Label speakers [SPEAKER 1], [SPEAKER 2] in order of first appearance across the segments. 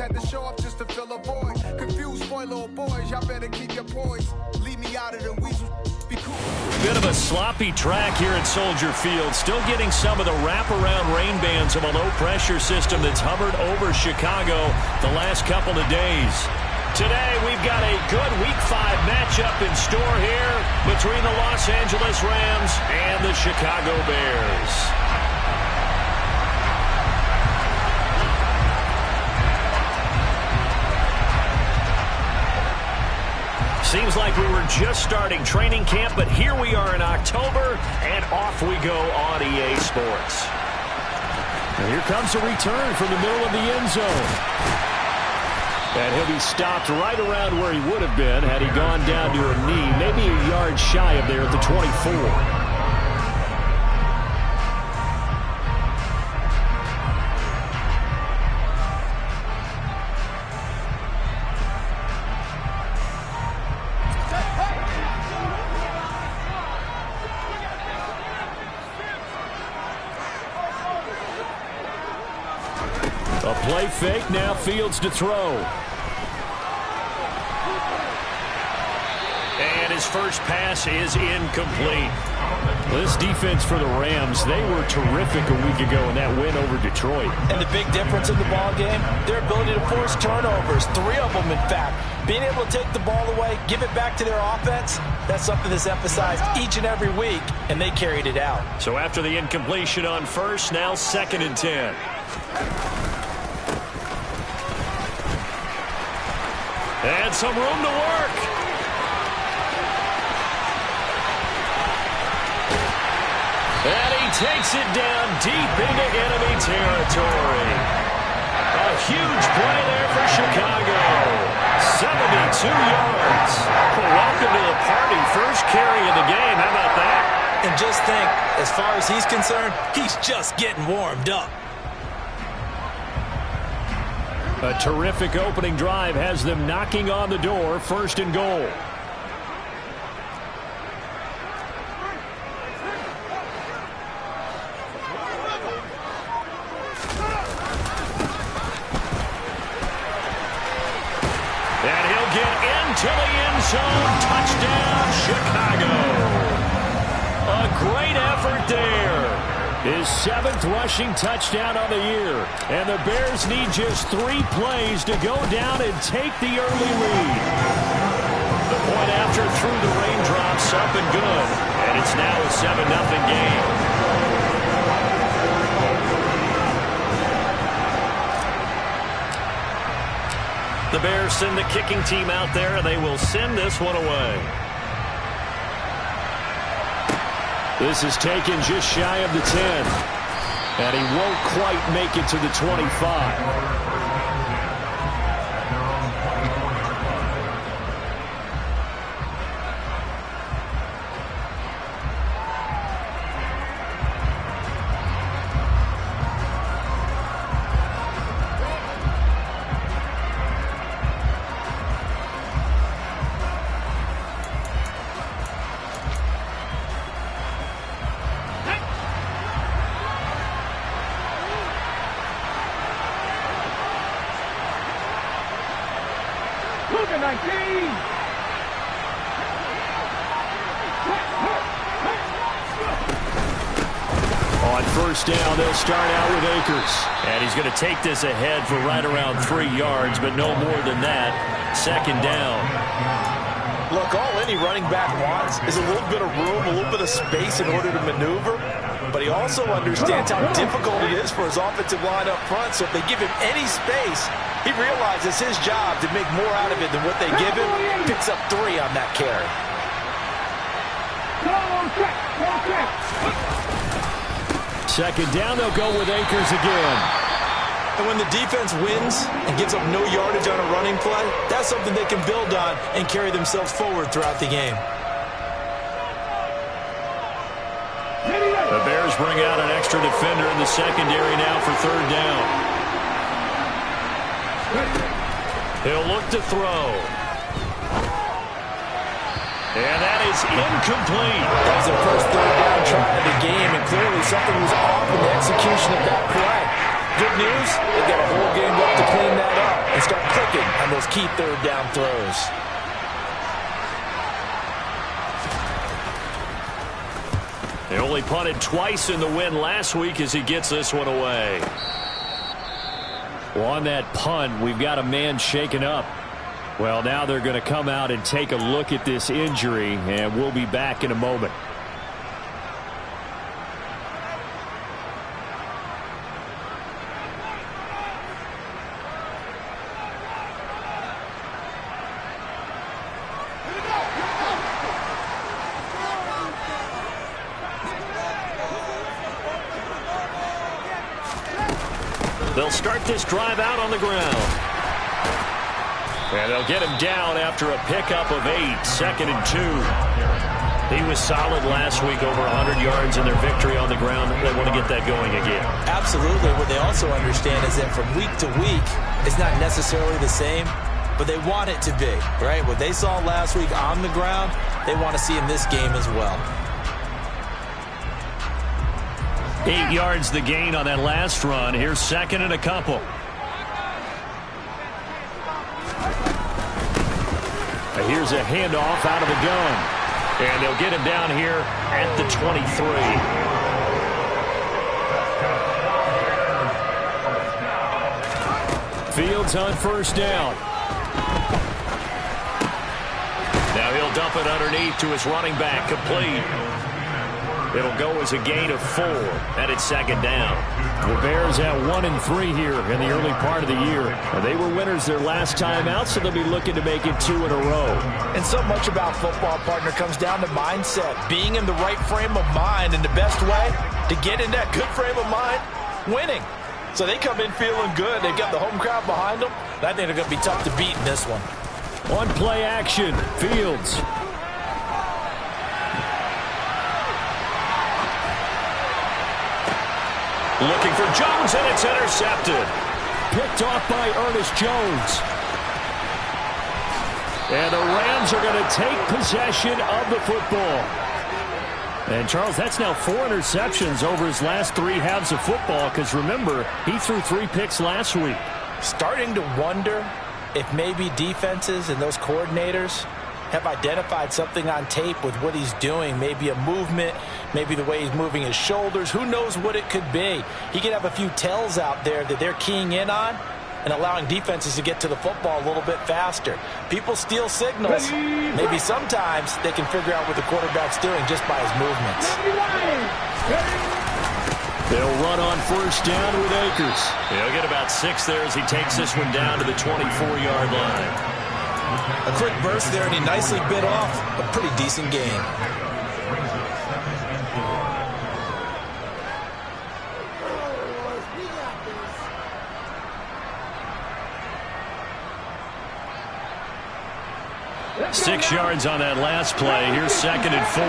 [SPEAKER 1] Had to show up just to fill a void. Confused, spoiled little boys, y'all better keep your poise. Leave me out of the weasel. Be cool.
[SPEAKER 2] Bit of a sloppy track here at Soldier Field. Still getting some of the wraparound rain bands of a low-pressure system that's hovered over Chicago the last couple of days. Today, we've got a good Week 5 matchup in store here between the Los Angeles Rams and the Chicago Bears. Seems like we were just starting training camp, but here we are in October, and off we go on EA Sports. And here comes a return from the middle of the end zone. And he'll be stopped right around where he would have been had he gone down to a knee, maybe a yard shy of there at the 24. A play fake, now Fields to throw. And his first pass is incomplete. This defense for the Rams, they were terrific a week ago in that win over Detroit.
[SPEAKER 3] And the big difference in the ball game, their ability to force turnovers, 3 of them in fact. Being able to take the ball away, give it back to their offense, that's something that's emphasized each and every week, and they carried it out.
[SPEAKER 2] So after the incompletion on first, now 2nd and 10. And some room to work. And he takes it down deep into enemy territory. A huge play there for Chicago. 72 yards. Well, welcome to the party. First carry of the game. How about that?
[SPEAKER 3] And just think, as far as he's concerned, he's just getting warmed up.
[SPEAKER 2] A terrific opening drive has them knocking on the door, 1st and goal. And he'll get into the end zone. Touchdown, Chicago. A great effort there. His 7th rushing touchdown on the year. And the Bears need just 3 plays to go down and take the early lead. The point after threw the raindrops up and good. And it's now a 7-0 game. The Bears send the kicking team out there, and they will send this one away. This is taken just shy of the 10. And he won't quite make it to the 25. On first down, they'll start out with Akers. And he's going to take this ahead for right around 3 yards, but no more than that. 2nd down.
[SPEAKER 3] Look, all any running back wants is a little bit of room, a little bit of space in order to maneuver. But he also understands how difficult it is for his offensive line up front. So if they give him any space, he realizes his job to make more out of it than what they give him. Picks up 3 on that carry.
[SPEAKER 2] 2nd down, they'll go with Akers again.
[SPEAKER 3] And when the defense wins and gives up no yardage on a running play, that's something they can build on and carry themselves forward throughout the game.
[SPEAKER 2] The Bears bring out an extra defender in the secondary now for 3rd down. He'll look to throw. And that is incomplete.
[SPEAKER 3] That was the first 3rd down try of the game, and clearly something was off in the execution of that play. Good news, they got a whole game left to clean that up and start clicking on those key third down throws.
[SPEAKER 2] They only punted twice in the win last week as he gets this one away. Well, on that punt, we've got a man shaken up. Well, now they're going to come out and take a look at this injury, and we'll be back in a moment. They'll start this drive out on the ground. And they'll get him down after a pickup of 8, 2nd and 2. He was solid last week, over 100 yards in their victory on the ground. They want to get that going again.
[SPEAKER 3] Absolutely. What they also understand is that from week to week, it's not necessarily the same, but they want it to be, right? What they saw last week on the ground, they want to see in this game as well.
[SPEAKER 2] 8 yards the gain on that last run. Here's 2nd and a couple. Here's a handoff out of the gun. And they'll get him down here at the 23. Fields on first down. Now he'll dump it underneath to his running back, complete. It'll go as a gain of 4, and it's 2nd down. The Bears at 1-3 here in the early part of the year. They were winners their last time out, so they'll be looking to make it 2 in a row.
[SPEAKER 3] And so much about football, partner, comes down to mindset. Being in the right frame of mind, and the best way to get in that good frame of mind, winning. So they come in feeling good. They've got the home crowd behind them. And I think they're going to be tough to beat in this one.
[SPEAKER 2] On play action, Fields. Looking for Jones, and it's intercepted. Picked off by Ernest Jones. And the Rams are going to take possession of the football. And, Charles, that's now 4 interceptions over his last 3 halves of football, because, remember, he threw 3 picks last week.
[SPEAKER 3] Starting to wonder if maybe defenses and those coordinators have identified something on tape with what he's doing. Maybe a movement, maybe the way he's moving his shoulders. Who knows what it could be? He could have a few tells out there that they're keying in on and allowing defenses to get to the football a little bit faster. People steal signals. Maybe sometimes they can figure out what the quarterback's doing just by his movements.
[SPEAKER 2] They'll run on first down with Akers. He'll get about 6 there as he takes this one down to the 24-yard line.
[SPEAKER 3] A quick burst there, and he nicely bit off a pretty decent gain.
[SPEAKER 2] Six yards on that last play. Here's 2nd and 4.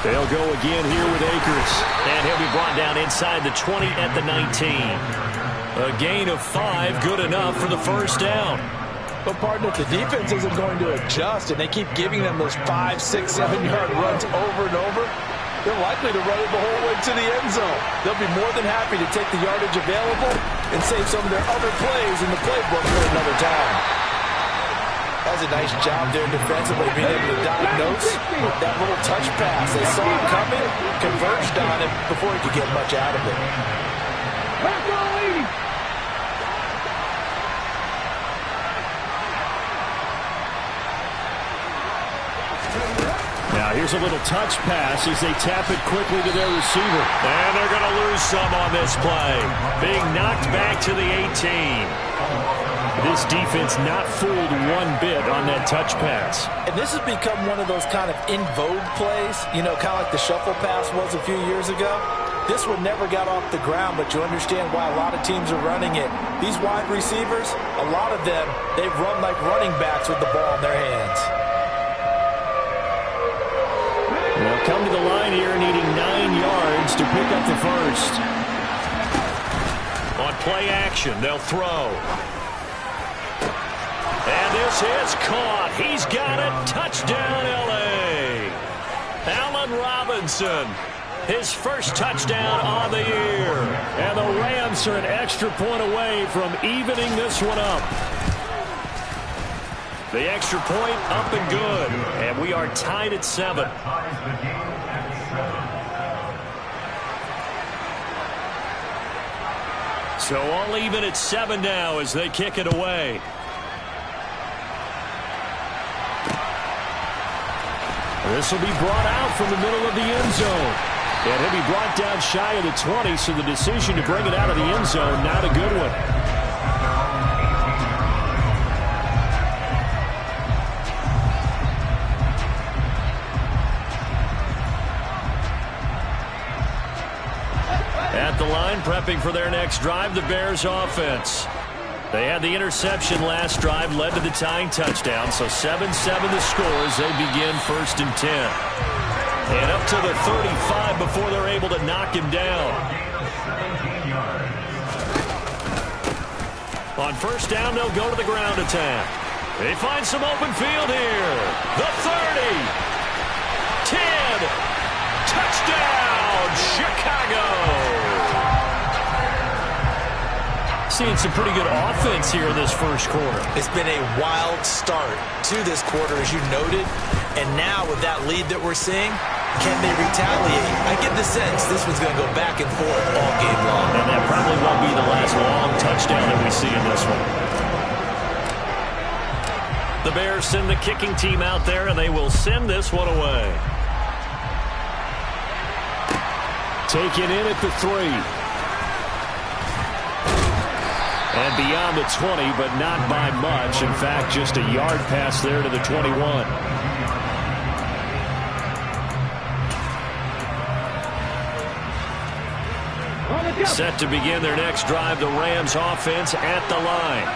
[SPEAKER 2] They'll go again here with Akers. And he'll be brought down inside the 20 at the 19. A gain of 5, good enough for the first down.
[SPEAKER 3] But, partner, if the defense isn't going to adjust and they keep giving them those 5, 6, 7-yard runs over and over, they're likely to run it the whole way to the end zone. They'll be more than happy to take the yardage available and save some of their other plays in the playbook for another time. That was a nice job there defensively, being able to diagnose that little touch pass. They saw it coming, converged on it before he could get much out of it.
[SPEAKER 2] Now here's a little touch pass as they tap it quickly to their receiver. And they're going to lose some on this play. Being knocked back to the 18. This defense not fooled one bit on that touch pass.
[SPEAKER 3] And this has become one of those kind of in vogue plays, you know, kind of like the shuffle pass was a few years ago. This one never got off the ground, but you understand why a lot of teams are running it. These wide receivers, a lot of them, they run like running backs with the ball in their hands.
[SPEAKER 2] They'll come to the line here needing 9 yards to pick up the first. On play action, they'll throw. And this is caught. He's got it. Touchdown, LA. Robinson. His first touchdown on the year. And the Rams are an extra point away from evening this one up. The extra point up and good. And we are tied at 7. So all even at 7 now as they kick it away. This will be brought out from the middle of the end zone. And he'll be brought down shy of the 20, so the decision to bring it out of the end zone, not a good one. At the line, prepping for their next drive, the Bears offense. They had the interception last drive, led to the tying touchdown, so 7-7 the score as they begin 1st and 10. And up to the 35 before they're able to knock him down. On 1st down, they'll go to the ground attack. They find some open field here. The 30. 10. Touchdown, Chicago. Seeing some pretty good offense here in this first quarter.
[SPEAKER 3] It's been a wild start to this quarter, as you noted. And now with that lead that we're seeing, can they retaliate? I get the sense this one's going to go back and forth all game long.
[SPEAKER 2] And that probably won't be the last long touchdown that we see in this one. The Bears send the kicking team out there, and they will send this one away. Taken in at the 3. And beyond the 20, but not by much. In fact, just a yard pass there to the 21. Set to begin their next drive, the Rams offense at the line.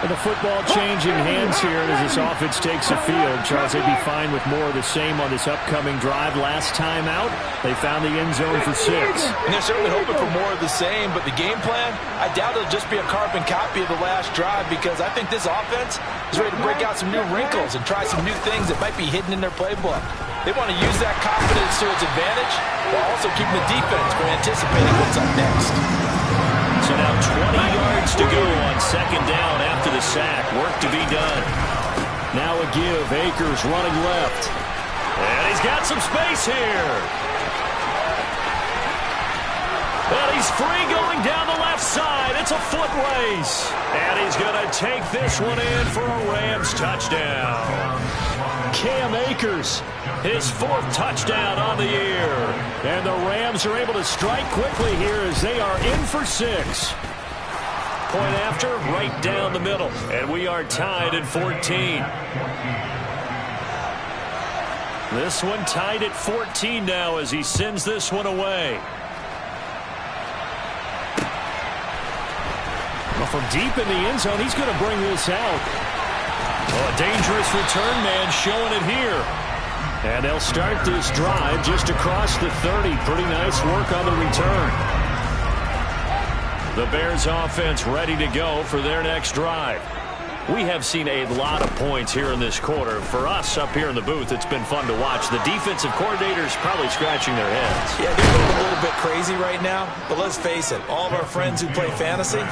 [SPEAKER 2] And the football changing hands here as this offense takes the field. Charles, they'd be fine with more of the same on this upcoming drive. Last time out, they found the end zone for 6.
[SPEAKER 3] And they're certainly hoping for more of the same, but the game plan, I doubt it'll just be a carbon copy of the last drive, because I think this offense is ready to break out some new wrinkles and try some new things that might be hidden in their playbook. They want to use that confidence to its advantage while also keeping the defense from anticipating what's up next.
[SPEAKER 2] So now 20 yards to go on 2nd down after the sack. Work to be done. Now a give. Akers running left. And he's got some space here. And he's free going down the left side. It's a foot race. And he's going to take this one in for a Rams touchdown. Cam Akers, his 4th touchdown on the year. And the Rams are able to strike quickly here as they are in for 6. Point after, right down the middle. And we are tied at 14. This one tied at 14 now as he sends this one away. Well, from deep in the end zone, he's going to bring this out. Oh, a dangerous return man showing it here. And they'll start this drive just across the 30. Pretty nice work on the return. The Bears offense ready to go for their next drive. We have seen a lot of points here in this quarter. For us up here in the booth, it's been fun to watch. The defensive coordinators probably scratching their heads.
[SPEAKER 3] Yeah, they're going a little bit crazy right now. But let's face it, all of our friends who play fantasy,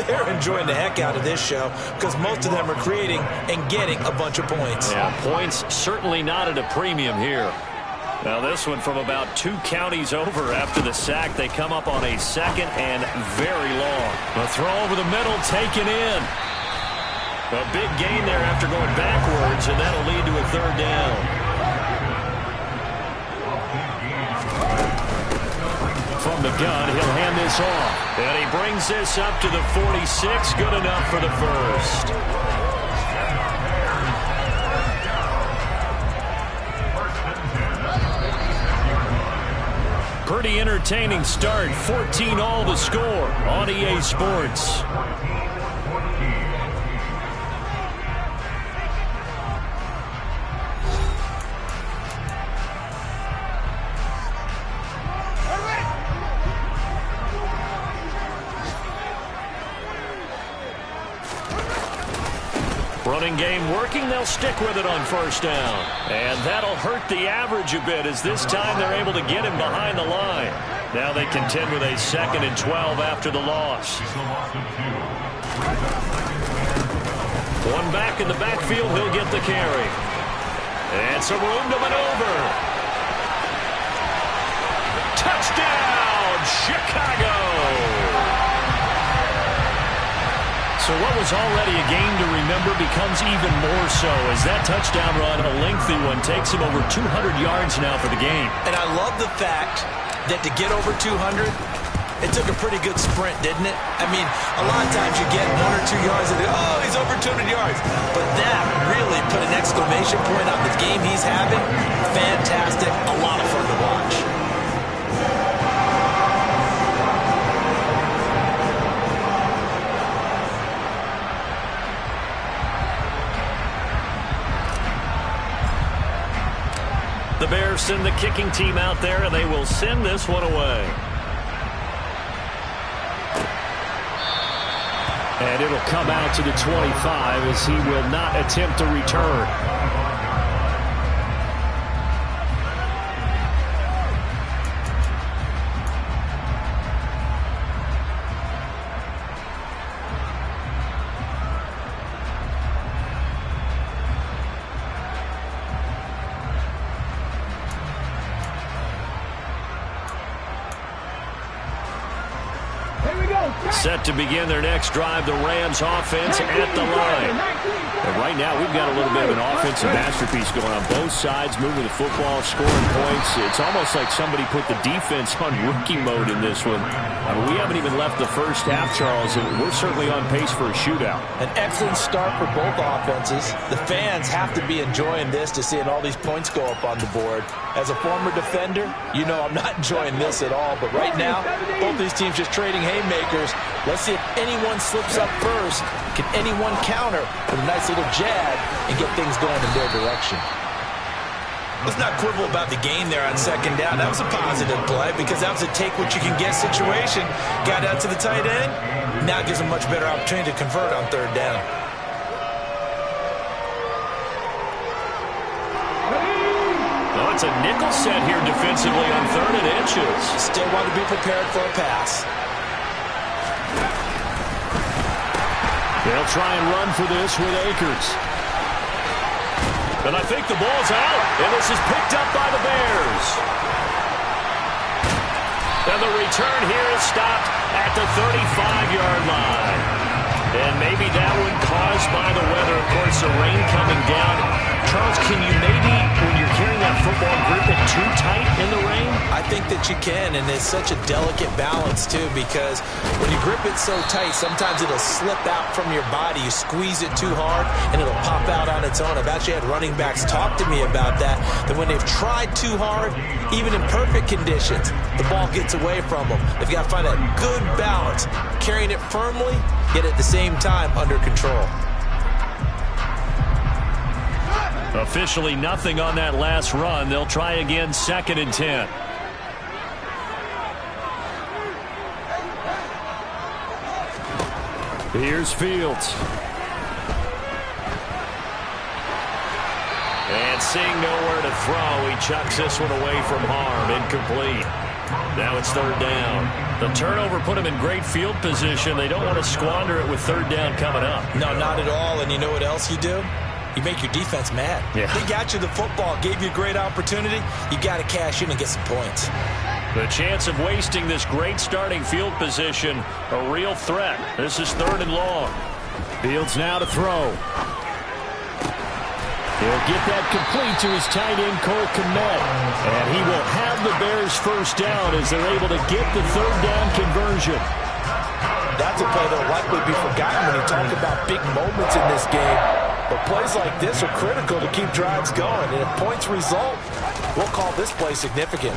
[SPEAKER 3] they're enjoying the heck out of this show because most of them are creating and getting a bunch of points.
[SPEAKER 2] Yeah, points certainly not at a premium here. Now this one from about 2 counties over after the sack. They come up on a 2nd and very long. The throw over the middle taken in. A big gain there after going backwards, and that'll lead to a 3rd down. From the gun, he'll hand this off. And he brings this up to the 46. Good enough for the 1st. Pretty entertaining start. 14-all the score on EA Sports. Running game working. They'll stick with it on first down. And that'll hurt the average a bit as this time they're able to get him behind the line. Now they contend with a 2nd and 12 after the loss. One back in the backfield. He'll get the carry. And some room to maneuver. Touchdown, Chicago! So what was already a game to remember becomes even more so as that touchdown run, a lengthy one, takes him over 200 yards now for the game.
[SPEAKER 3] And I love the fact that to get over 200, it took a pretty good sprint, didn't it? I mean, a lot of times you get 1 or 2 yards and oh, he's over 200 yards. But that really put an exclamation point on the game he's having. Fantastic. A lot of fun to watch.
[SPEAKER 2] The Bears send the kicking team out there, and they will send this one away. And it'll come out to the 25 as he will not attempt to return. Set to begin their next drive, the Rams offense at the line. And right now, we've got a little bit of an offensive masterpiece going on both sides, moving the football, scoring points. It's almost like somebody put the defense on rookie mode in this one. I mean, we haven't even left the first half, Charles, and we're certainly on pace for a shootout.
[SPEAKER 3] An excellent start for both offenses. The fans have to be enjoying this to seeing all these points go up on the board. As a former defender, you know I'm not enjoying this at all. But right now, both these teams just trading haymakers. Let's see if anyone slips up first. Can anyone counter with a nice little jab and get things going in their direction? Let's not quibble about the gain there on 2nd down. That was a positive play because that was a take-what-you-can-get situation. Got out to the tight end. Now gives them a much better opportunity to convert on 3rd down.
[SPEAKER 2] Oh, it's a nickel set here defensively on 3rd and inches.
[SPEAKER 3] Still want to be prepared for a pass.
[SPEAKER 2] They'll try and run for this with Akers. And I think the ball's out, and this is picked up by the Bears. And the return here is stopped at the 35-yard line. And maybe that one caused by the weather. Of course, the rain coming down. Charles, can you maybe, when you're carrying that football, grip it too tight in the rain?
[SPEAKER 3] I think that you can, and it's such a delicate balance, too, because when you grip it so tight, sometimes it'll slip out from your body. You squeeze it too hard, and it'll pop out on its own. I've actually had running backs talk to me about that when they've tried too hard, even in perfect conditions, the ball gets away from them. They've got to find that good balance, carrying it firmly, yet at the same time under control.
[SPEAKER 2] Officially nothing on that last run. They'll try again, 2nd and 10. Here's Fields. And seeing nowhere to throw, he chucks this one away from harm. Incomplete. Now it's 3rd down. The turnover put him in great field position. They don't want to squander it with 3rd down coming up.
[SPEAKER 3] No, not at all. And you know what else you do? You make your defense mad.
[SPEAKER 2] Yeah.
[SPEAKER 3] They got you the football, gave you a great opportunity. You got to cash in and get some points.
[SPEAKER 2] The chance of wasting this great starting field position, a real threat. This is 3rd and long. Fields now to throw. He'll get that complete to his tight end, Cole Kmet. And he will have the Bears first down as they're able to get the 3rd down conversion.
[SPEAKER 3] That's a play that will likely be forgotten when you talk about big moments in this game. But plays like this are critical to keep drives going. And if points result, we'll call this play significant.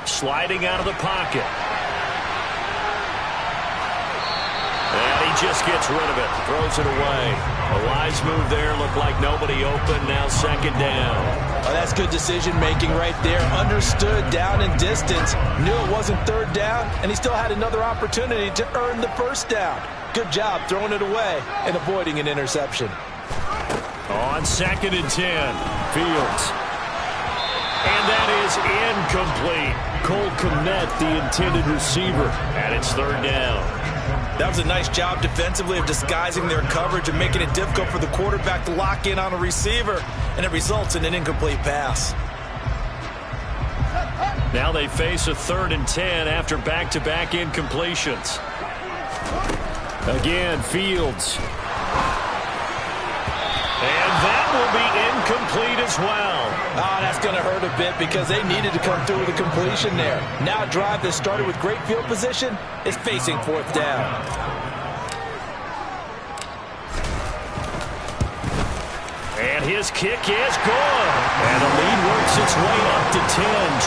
[SPEAKER 2] Sliding out of the pocket. And he he just gets rid of it, throws it away. A wise move there, looked like nobody open, now second down.
[SPEAKER 3] Oh, that's good decision-making right there. Understood down and distance, knew it wasn't third down, and he still had another opportunity to earn the first down. Good job throwing it away and avoiding an interception.
[SPEAKER 2] On 2nd and 10, Fields. And that is incomplete. Cole Kmet, the intended receiver, and it's third down.
[SPEAKER 3] That was a nice job defensively of disguising their coverage and making it difficult for the quarterback to lock in on a receiver, and it results in an incomplete pass.
[SPEAKER 2] Now they face a 3rd and 10 after back-to-back incompletions. Again, Fields. And that will be incomplete as well.
[SPEAKER 3] Oh, that's going to hurt a bit because they needed to come through with a completion there. Now a drive that started with great field position is facing 4th down.
[SPEAKER 2] And his kick is good. And the lead works its way up to 10,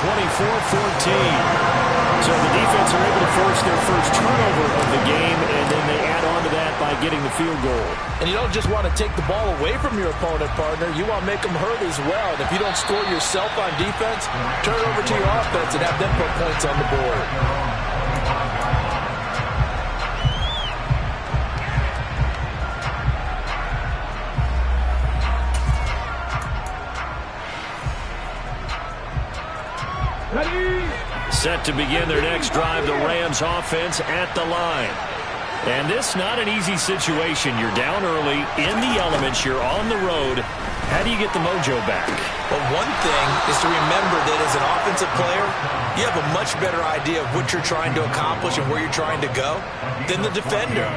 [SPEAKER 2] 24-14. So the defense are able to force their first turnover of the game, and then they add on to that by getting the field goal.
[SPEAKER 3] And you don't just want to take the ball away from your opponent, partner. You want to make them hurt as well. And if you don't score yourself on defense, turn it over to your offense and have them put points on the board.
[SPEAKER 2] Set to begin their next drive, the Rams offense at the line. And this not an easy situation. You're down early, in the elements, you're on the road. How do you get the mojo back?
[SPEAKER 3] Well, one thing is to remember that as an offensive player, you have a much better idea of what you're trying to accomplish and where you're trying to go than the defender.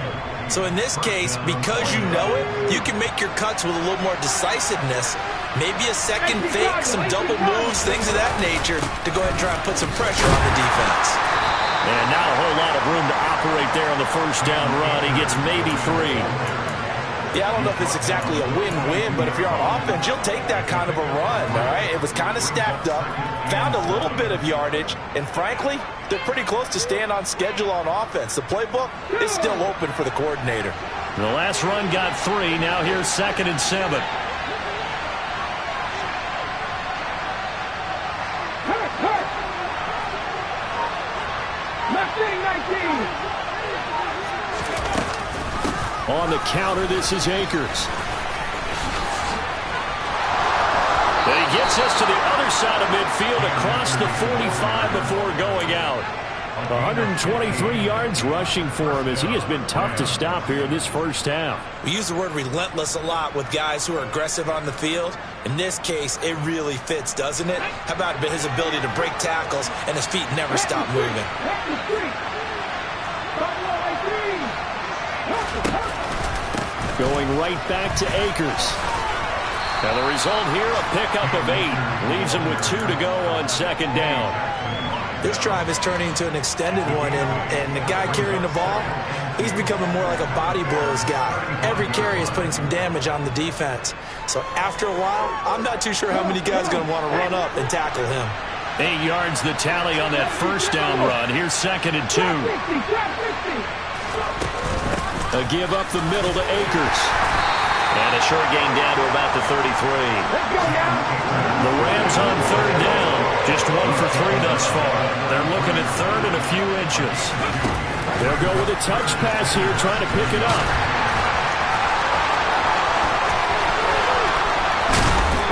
[SPEAKER 3] So in this case, because you know it, you can make your cuts with a little more decisiveness. Maybe a second fake, some double moves, things of that nature to go ahead and try and put some pressure on the defense.
[SPEAKER 2] And not a whole lot of room to operate there on the first down run. He gets maybe 3.
[SPEAKER 3] Yeah, I don't know if it's exactly a win-win, but if you're on offense, you'll take that kind of a run, all right? It was kind of stacked up, found a little bit of yardage, and frankly, they're pretty close to staying on schedule on offense. The playbook is still open for the coordinator.
[SPEAKER 2] The last run got 3. Now here's 2nd and 7. On the counter, this is Akers. And he gets us to the other side of midfield across the 45 before going out. 123 yards rushing for him as he has been tough to stop here this first half.
[SPEAKER 3] We use the word relentless a lot with guys who are aggressive on the field. In this case, it really fits, doesn't it? How about his ability to break tackles and his feet never stop moving?
[SPEAKER 2] Going right back to Akers. And the result here, a pickup of 8. Leaves him with 2 to go on 2nd down.
[SPEAKER 3] This drive is turning into an extended one, and the guy carrying the ball, he's becoming more like a body blows guy. Every carry is putting some damage on the defense. So after a while, I'm not too sure how many guys are going to want to run up and tackle him.
[SPEAKER 2] 8 yards the tally on that first down run. Here's 2nd and 2. A give up the middle to Akers. And a short gain down to about the 33. The Rams on 3rd down. Just 1 for 3 thus far. They're looking at 3rd and a few inches. They'll go with a touch pass here, trying to pick it up.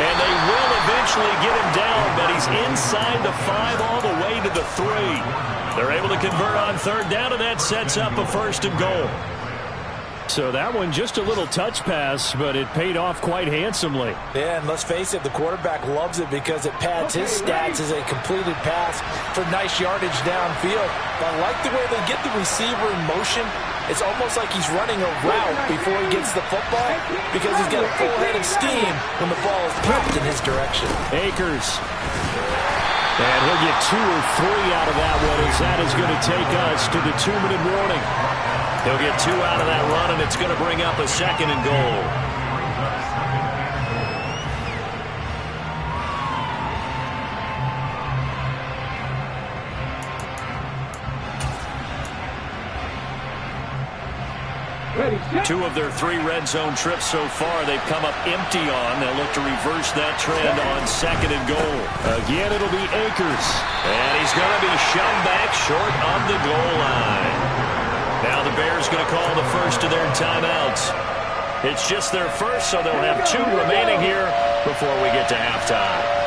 [SPEAKER 2] And they will eventually get him down, but he's inside the 5 all the way to the 3. They're able to convert on 3rd down, and that sets up a 1st and goal. So that one just a little touch pass, but it paid off quite handsomely.
[SPEAKER 3] Yeah, and let's face it, the quarterback loves it because it pads his stats as a completed pass for nice yardage downfield. But I like the way they get the receiver in motion. It's almost like he's running a route before he gets the football because he's got a full head of steam when the ball is popped in his direction.
[SPEAKER 2] Akers. And he'll get 2 or 3 out of that one as that is going to take us to the 2-minute warning. He'll get 2 out of that run, and it's going to bring up a 2nd and goal. 2 of their 3 red zone trips so far, they've come up empty on. They'll look to reverse that trend on 2nd and goal. Again, it'll be Akers. And he's going to be shoved back short of the goal line. Now the Bears going to call the first of their timeouts. It's just their first, so they'll have 2 remaining here before we get to halftime.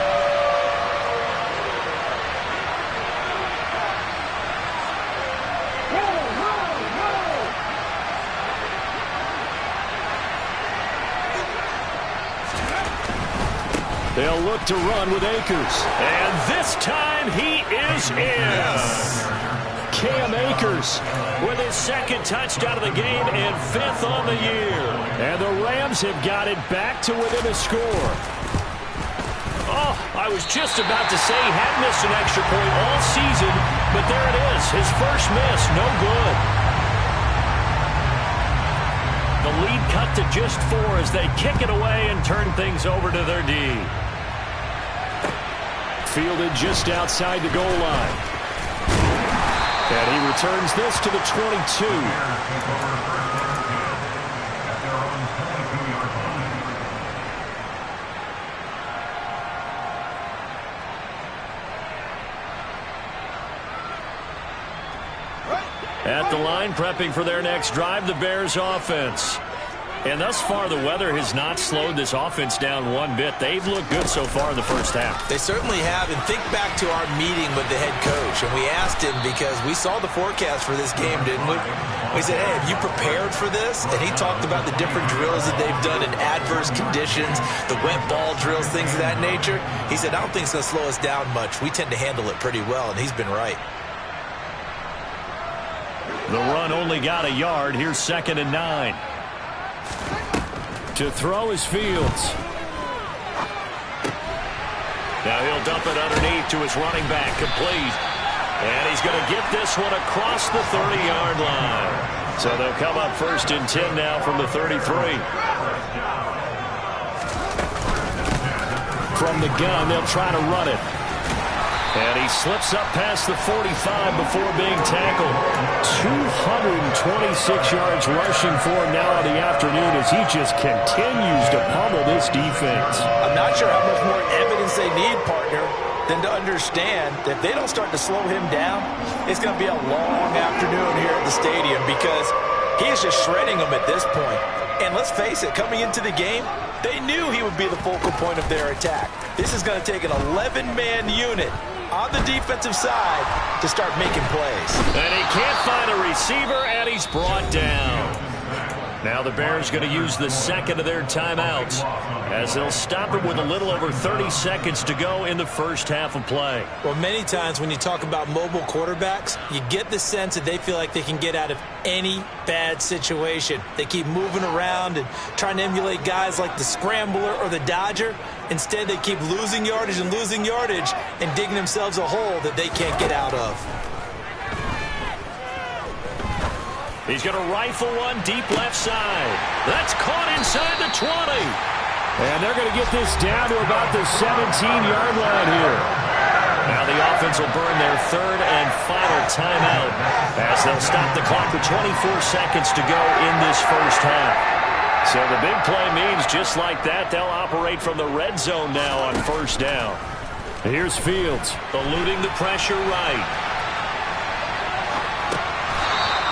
[SPEAKER 2] They'll look to run with Akers. And this time he is in. Cam Akers with his 2nd touchdown of the game and 5th on the year. And the Rams have got it back to within a score. Oh, I was just about to say he hadn't missed an extra point all season, but there it is. His first miss, no good. The lead cut to just 4 as they kick it away and turn things over to their D. Fielded just outside the goal line. And he returns this to the 22. At the line, prepping for their next drive, the Bears offense. And thus far, the weather has not slowed this offense down one bit. They've looked good so far in the first half.
[SPEAKER 3] They certainly have. And think back to our meeting with the head coach. And we asked him, because we saw the forecast for this game, didn't we? We said, hey, have you prepared for this? And he talked about the different drills that they've done in adverse conditions, the wet ball drills, things of that nature. He said, I don't think it's going to slow us down much. We tend to handle it pretty well, and he's been right.
[SPEAKER 2] The run only got a yard. Here's 2nd and 9. To throw is Fields. Now he'll dump it underneath to his running back, complete. And he's going to get this one across the 30-yard line. So they'll come up 1st and 10 now from the 33. From the gun, they'll try to run it. And he slips up past the 45 before being tackled. 226 yards rushing for him now in the afternoon as he just continues to pummel this defense.
[SPEAKER 3] I'm not sure how much more evidence they need, partner, than to understand that if they don't start to slow him down, it's going to be a long afternoon here at the stadium, because he is just shredding them at this point. And let's face it, coming into the game, they knew he would be the focal point of their attack. This is going to take an 11-man unit on the defensive side to start making plays.
[SPEAKER 2] And he can't find a receiver, and he's brought down. Now the Bears going to use the 2nd of their timeouts as they'll stop it with a little over 30 seconds to go in the first half of play.
[SPEAKER 4] Well, many times when you talk about mobile quarterbacks, you get the sense that they feel like they can get out of any bad situation. They keep moving around and trying to emulate guys like the Scrambler or the Dodger. Instead, they keep losing yardage and digging themselves a hole that they can't get out of.
[SPEAKER 2] He's going to rifle one deep left side. That's caught inside the 20. And they're going to get this down to about the 17-yard line here. Now the offense will burn their 3rd and final timeout as they'll stop the clock with 24 seconds to go in this first half. So the big play means just like that, they'll operate from the red zone now on 1st down. Here's Fields, eluding the pressure right.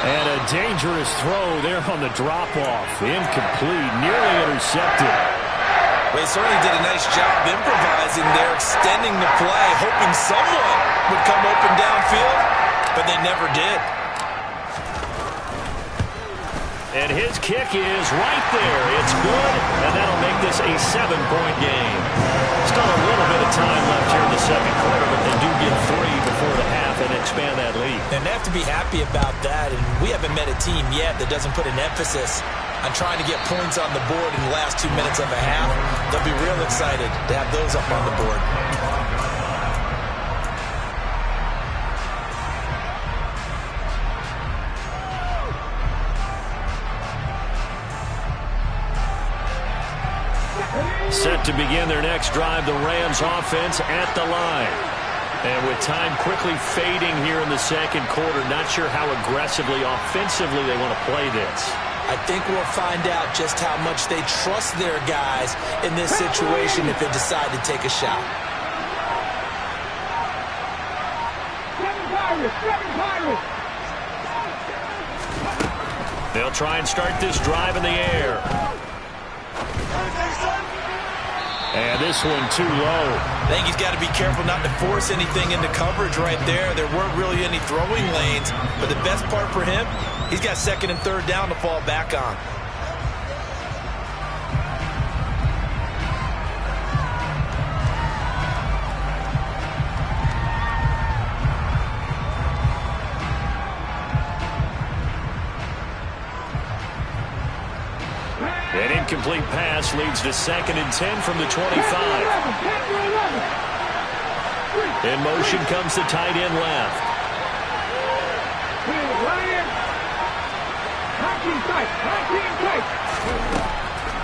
[SPEAKER 2] And a dangerous throw there on the drop-off. Incomplete, nearly intercepted.
[SPEAKER 3] Well, they certainly did a nice job improvising there, extending the play, hoping someone would come open downfield, but they never did.
[SPEAKER 2] And his kick is right there. It's good, and that'll make this a 7-point game. Still a little bit of time left here in the second quarter, but they do get 3 before the half and expand that lead.
[SPEAKER 4] And they have to be happy about that, and we haven't met a team yet that doesn't put an emphasis on trying to get points on the board in the last 2 minutes of a half. They'll be real excited to have those up on the board.
[SPEAKER 2] Set to begin their next drive, the Rams offense at the line. And with time quickly fading here in the second quarter, not sure how aggressively, offensively they want to play this.
[SPEAKER 4] I think we'll find out just how much they trust their guys in this situation if they decide to take a shot.
[SPEAKER 2] They'll try and start this drive in the air. And this one too low.
[SPEAKER 4] I think he's got to be careful not to force anything into coverage right there. There weren't really any throwing lanes. But the best part for him, he's got second and third down to fall back on.
[SPEAKER 2] An incomplete pass leads to 2nd and 10 from the 25. In motion comes the tight end left.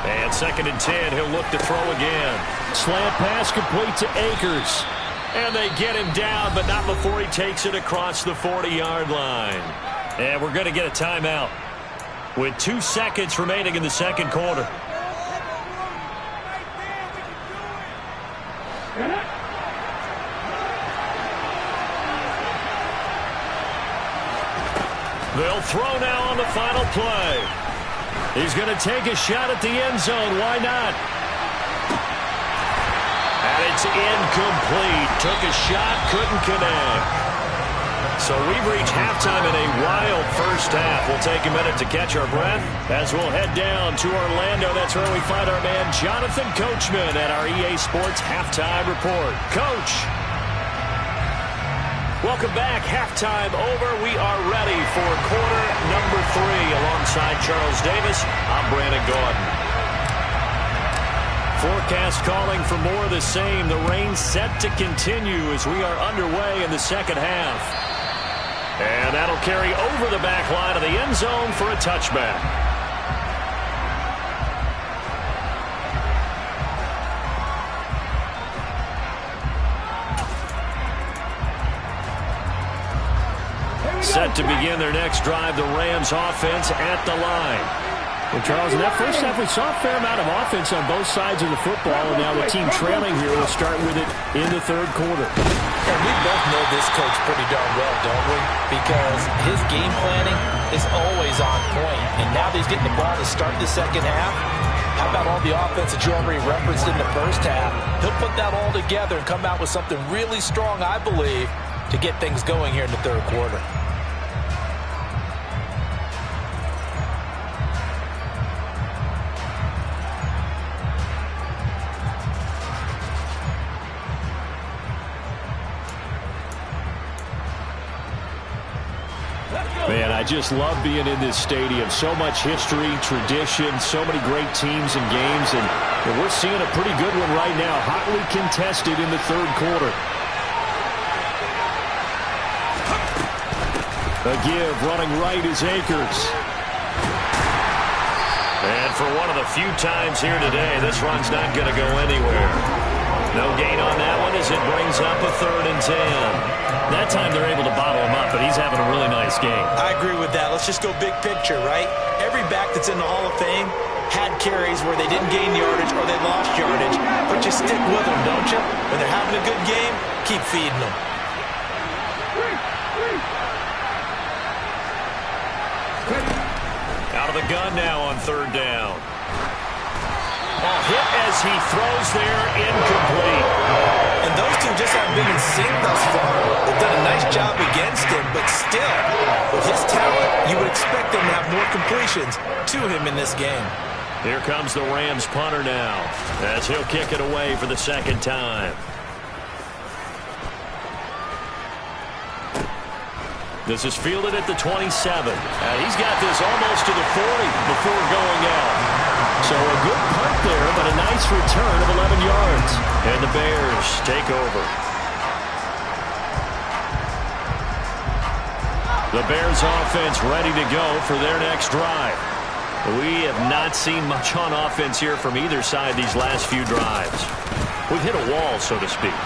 [SPEAKER 2] And 2nd and 10, he'll look to throw again. Slant pass complete to Akers. And they get him down, but not before he takes it across the 40-yard line. And we're going to get a timeout with 2 seconds remaining in the second quarter. They'll throw now on the final play. He's going to take a shot at the end zone. Why not? And it's incomplete. Took a shot, couldn't connect. So we've reached halftime in a wild first half. We'll take a minute to catch our breath as we'll head down to Orlando. That's where we find our man Jonathan Coachman at our EA Sports Halftime Report. Coach, welcome back. Halftime over. We are ready for quarter number 3. Alongside Charles Davis, I'm Brandon Gaudin. Forecast calling for more of the same. The rain set to continue as we are underway in the second half. And that'll carry over the back line of the end zone for a touchback. Set to begin their next drive, the Rams offense at the line. Well, Charles, in that first half, we saw a fair amount of offense on both sides of the football, and now the team trailing here will start with it in the third quarter.
[SPEAKER 4] And we both know this coach pretty darn well, don't we? Because his game planning is always on point, and now that he's getting the ball to start the second half, how about all the offense that you already referenced in the first half? He'll put that all together and come out with something really strong, I believe, to get things going here in the third quarter.
[SPEAKER 2] Man, I just love being in this stadium. So much history, tradition, so many great teams and games, and we're seeing a pretty good one right now, hotly contested in the third quarter. A give, running right is Akers. And for one of the few times here today, this run's not going to go anywhere. No gain on that one as it brings up a 3rd and 10. That time they're able to bottle him up, but he's having a really nice game.
[SPEAKER 4] I agree with that. Let's just go big picture, right? Every back that's in the Hall of Fame had carries where they didn't gain yardage or they lost yardage, but you stick with them, don't you? When they're having a good game, keep feeding them.
[SPEAKER 2] Out of the gun now on 3rd down. Hit as he throws there, incomplete.
[SPEAKER 4] And those two just haven't been in sync thus far. They've done a nice job against him, but still, with his talent, you would expect them to have more completions to him in this game.
[SPEAKER 2] Here comes the Rams punter now, as he'll kick it away for the second time. This is fielded at the 27. He's got this almost to the 40 before going out. So a good punt there, but a nice return of 11 yards. And the Bears take over. The Bears offense ready to go for their next drive. We have not seen much on offense here from either side these last few drives. We've hit a wall, so to speak.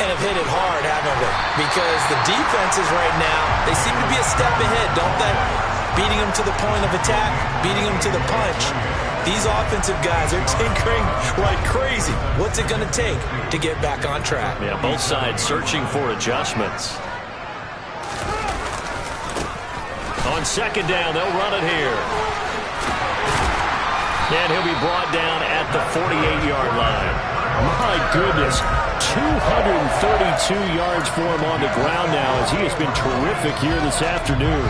[SPEAKER 4] And have hit it hard, haven't we? Because the defenses right now, they seem to be a step ahead, don't they? beating them to the point of attack, beating them to the punch. These offensive guys are tinkering like crazy. What's it going to take to get back on track?
[SPEAKER 2] Yeah, both sides searching for adjustments. On second down, they'll run it here. And he'll be brought down at the 48-yard line. My goodness, 232 yards for him on the ground now as he has been terrific here this afternoon.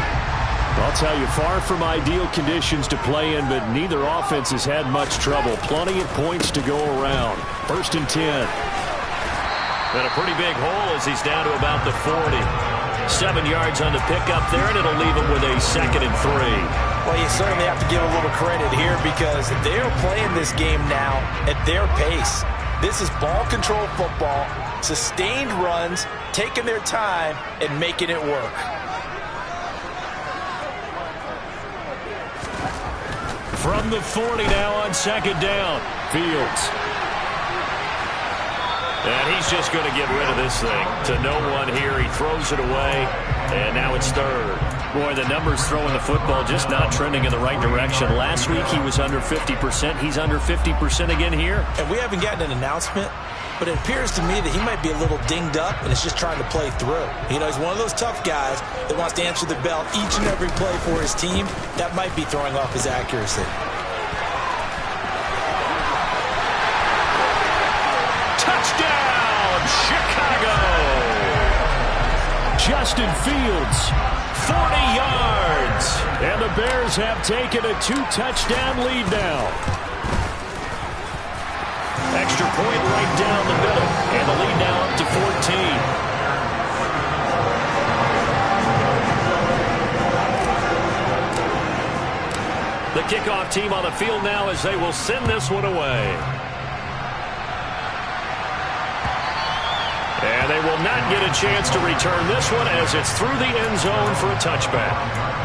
[SPEAKER 2] I'll tell you, far from ideal conditions to play in, but neither offense has had much trouble. Plenty of points to go around. 1st and 10. And a pretty big hole as he's down to about the 40. 7 yards on the pickup there, and it'll leave him with a 2nd and 3.
[SPEAKER 4] Well, you certainly have to give a little credit here because they're playing this game now at their pace. This is ball control football, sustained runs, taking their time, and making it work.
[SPEAKER 2] From the 40 now on 2nd down, Fields. And he's just going to get rid of this thing to no one here. He throws it away, and now it's 3rd. Boy, the numbers throwing the football just not trending in the right direction. Last week he was under 50%. He's under 50% again here.
[SPEAKER 4] And we haven't gotten an announcement, but it appears to me that he might be a little dinged up and is just trying to play through. You know, he's one of those tough guys that wants to answer the bell each and every play for his team. That might be throwing off his accuracy.
[SPEAKER 2] Touchdown, Chicago! Justin Fields, 40 yards. And the Bears have taken a 2-touchdown lead now. Extra point right down the middle. And the lead now up to 14. The kickoff team on the field now as they will send this one away. And they will not get a chance to return this one as it's through the end zone for a touchback.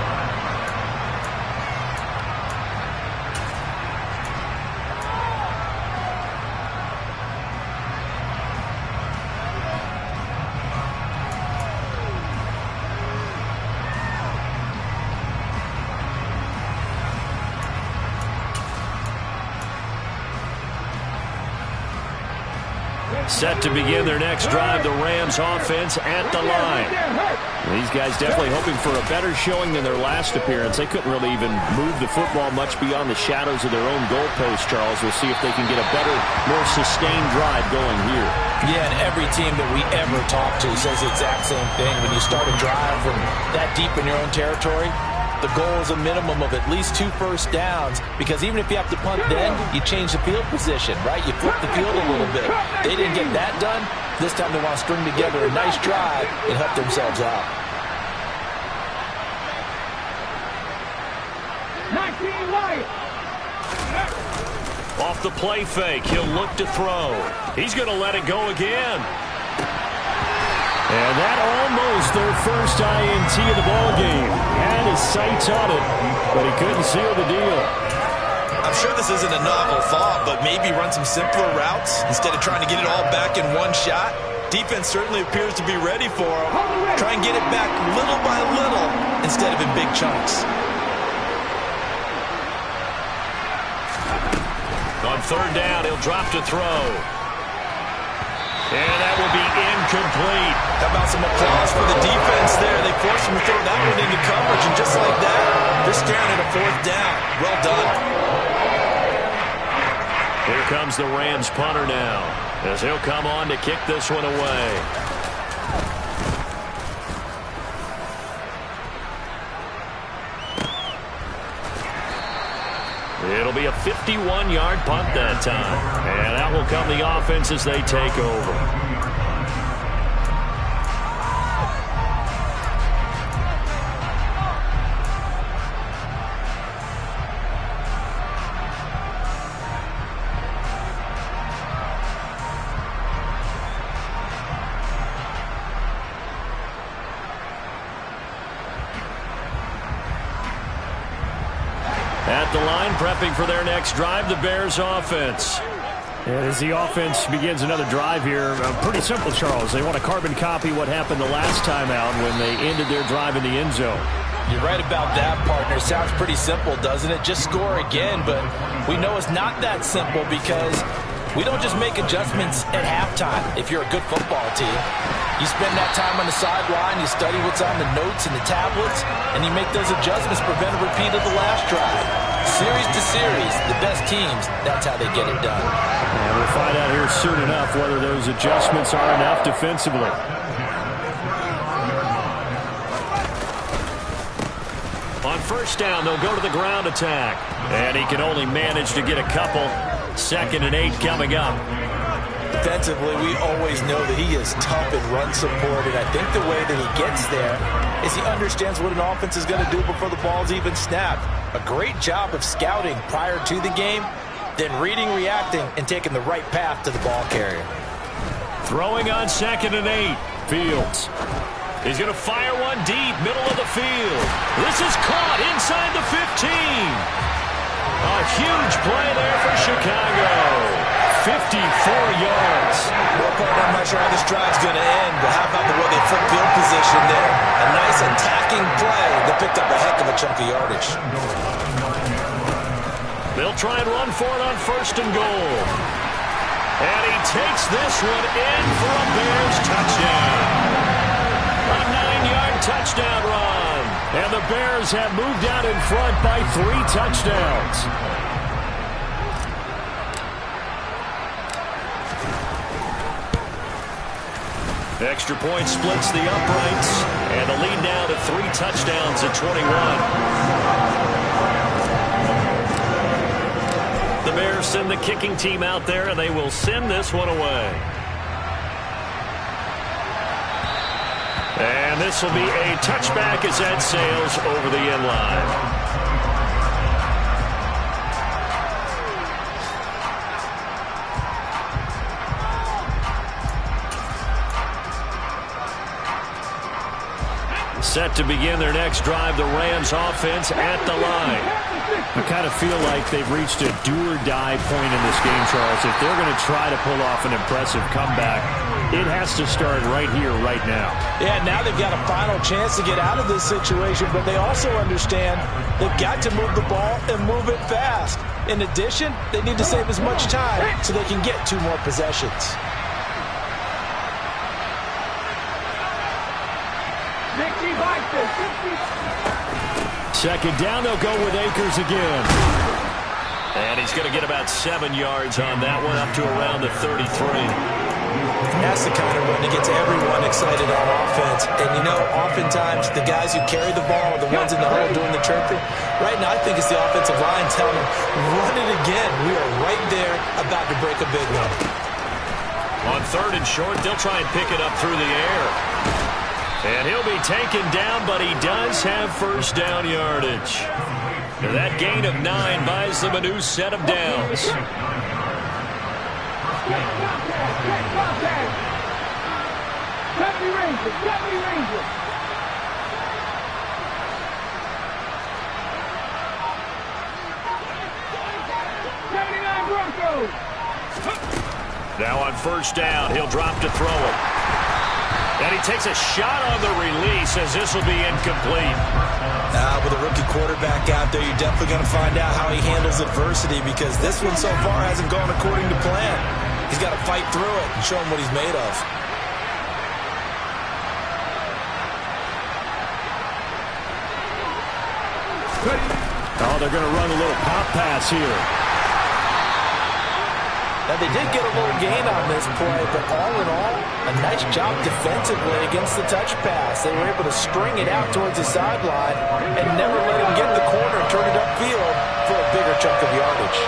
[SPEAKER 2] Set to begin their next drive, the Rams offense at the line. These guys definitely hoping for a better showing than their last appearance. They couldn't really even move the football much beyond the shadows of their own goalpost, Charles. We'll see if they can get a better, more sustained drive going here.
[SPEAKER 4] Yeah, and every team that we ever talk to says the exact same thing. When you start a drive from that deep in your own territory, the goal is a minimum of at least 2 first downs, because even if you have to punt then, you change the field position, right? You flip the field a little bit. They didn't get that done. This time they want to string together a nice drive and help themselves out.
[SPEAKER 5] 19 wide.
[SPEAKER 2] Off the play fake, he'll look to throw. He's going to let it go again. And that almost their first INT of the ballgame. Had his sights on it, but he couldn't seal the deal.
[SPEAKER 4] I'm sure this isn't a novel thought, but maybe run some simpler routes instead of trying to get it all back in one shot. Defense certainly appears to be ready for him. Try and get it back little by little instead of in big chunks.
[SPEAKER 2] On 3rd down, he'll drop to throw. And that will be incomplete.
[SPEAKER 4] How about some applause for the defense there? They forced him to throw that one into coverage, and just like that, they're staring at a 4th down. Well done.
[SPEAKER 2] Here comes the Rams punter now, as he'll come on to kick this one away. It'll be a 51-yard punt that time. And that will come the offense as they take over. At the line, prepping for their next drive, the Bears offense. And as the offense begins another drive here, pretty simple, Charles. They want to carbon copy what happened the last time out when they ended their drive in the end zone.
[SPEAKER 4] You're right about that, partner. Sounds pretty simple, doesn't it? Just score again, but we know it's not that simple because we don't just make adjustments at halftime if you're a good football team. You spend that time on the sideline, you study what's on the notes and the tablets, and you make those adjustments to prevent a repeat of the last drive. Series to series, the best teams, that's how they get it done.
[SPEAKER 2] And we'll find out here soon enough whether those adjustments are enough defensively. On first down, they'll go to the ground attack. And he can only manage to get a couple. 2nd and 8 coming up.
[SPEAKER 4] Defensively, we always know that he is tough in run support, and I think the way that he gets there is he understands what an offense is going to do before the ball's even snapped. A great job of scouting prior to the game, then reading, reacting, and taking the right path to the ball carrier.
[SPEAKER 2] Throwing on 2nd and 8. Fields. He's going to fire one deep, middle of the field. This is caught inside the 15. A huge play there for Chicago. 54 yards.
[SPEAKER 4] Well, I'm not sure how this drive's going to end, but how about the way they flip field position there? A nice attacking play that picked up a heck of a chunk of yardage.
[SPEAKER 2] They'll try and run for it on 1st and goal. And he takes this one in for a Bears touchdown. A 9-yard touchdown run. And the Bears have moved out in front by 3 touchdowns. Extra point splits the uprights. And the lead now to 3 touchdowns at 21. The Bears send the kicking team out there, and they will send this one away. And this will be a touchback as that sails over the end line. Set to begin their next drive, the Rams offense at the line. I kind of feel like they've reached a do-or-die point in this game, Charles. If they're going to try to pull off an impressive comeback, it has to start right here, right now.
[SPEAKER 4] Yeah, now they've got a final chance to get out of this situation, but they also understand they've got to move the ball and move it fast. In addition, they need to save as much time so they can get 2 more possessions.
[SPEAKER 2] Second down, they'll go with Akers again. And he's going to get about 7 yards on that one, up to around the 33.
[SPEAKER 4] That's the kind of run that gets everyone excited on offense. And, you know, oftentimes the guys who carry the ball are the ones in the huddle doing the chirping. Right now, I think it's the offensive line telling them, run it again. We are right there about to break a big one.
[SPEAKER 2] On 3rd and short, they'll try and pick it up through the air. And he'll be taken down, but he does have first down yardage. And that gain of 9 buys them a new set of downs. Now on first down, he'll drop to throw it. And he takes a shot on the release as this will be incomplete.
[SPEAKER 4] With a rookie quarterback out there, you're definitely going to find out how he handles adversity because this one so far hasn't gone according to plan. He's got to fight through it and show him what he's made of.
[SPEAKER 2] Oh, they're going to run a little pop pass here.
[SPEAKER 4] Now, they did get a little gain on this play, but all in all, a nice job defensively against the touch pass. They were able to string it out towards the sideline and never let him get in the corner and turn it upfield for a bigger chunk of yardage.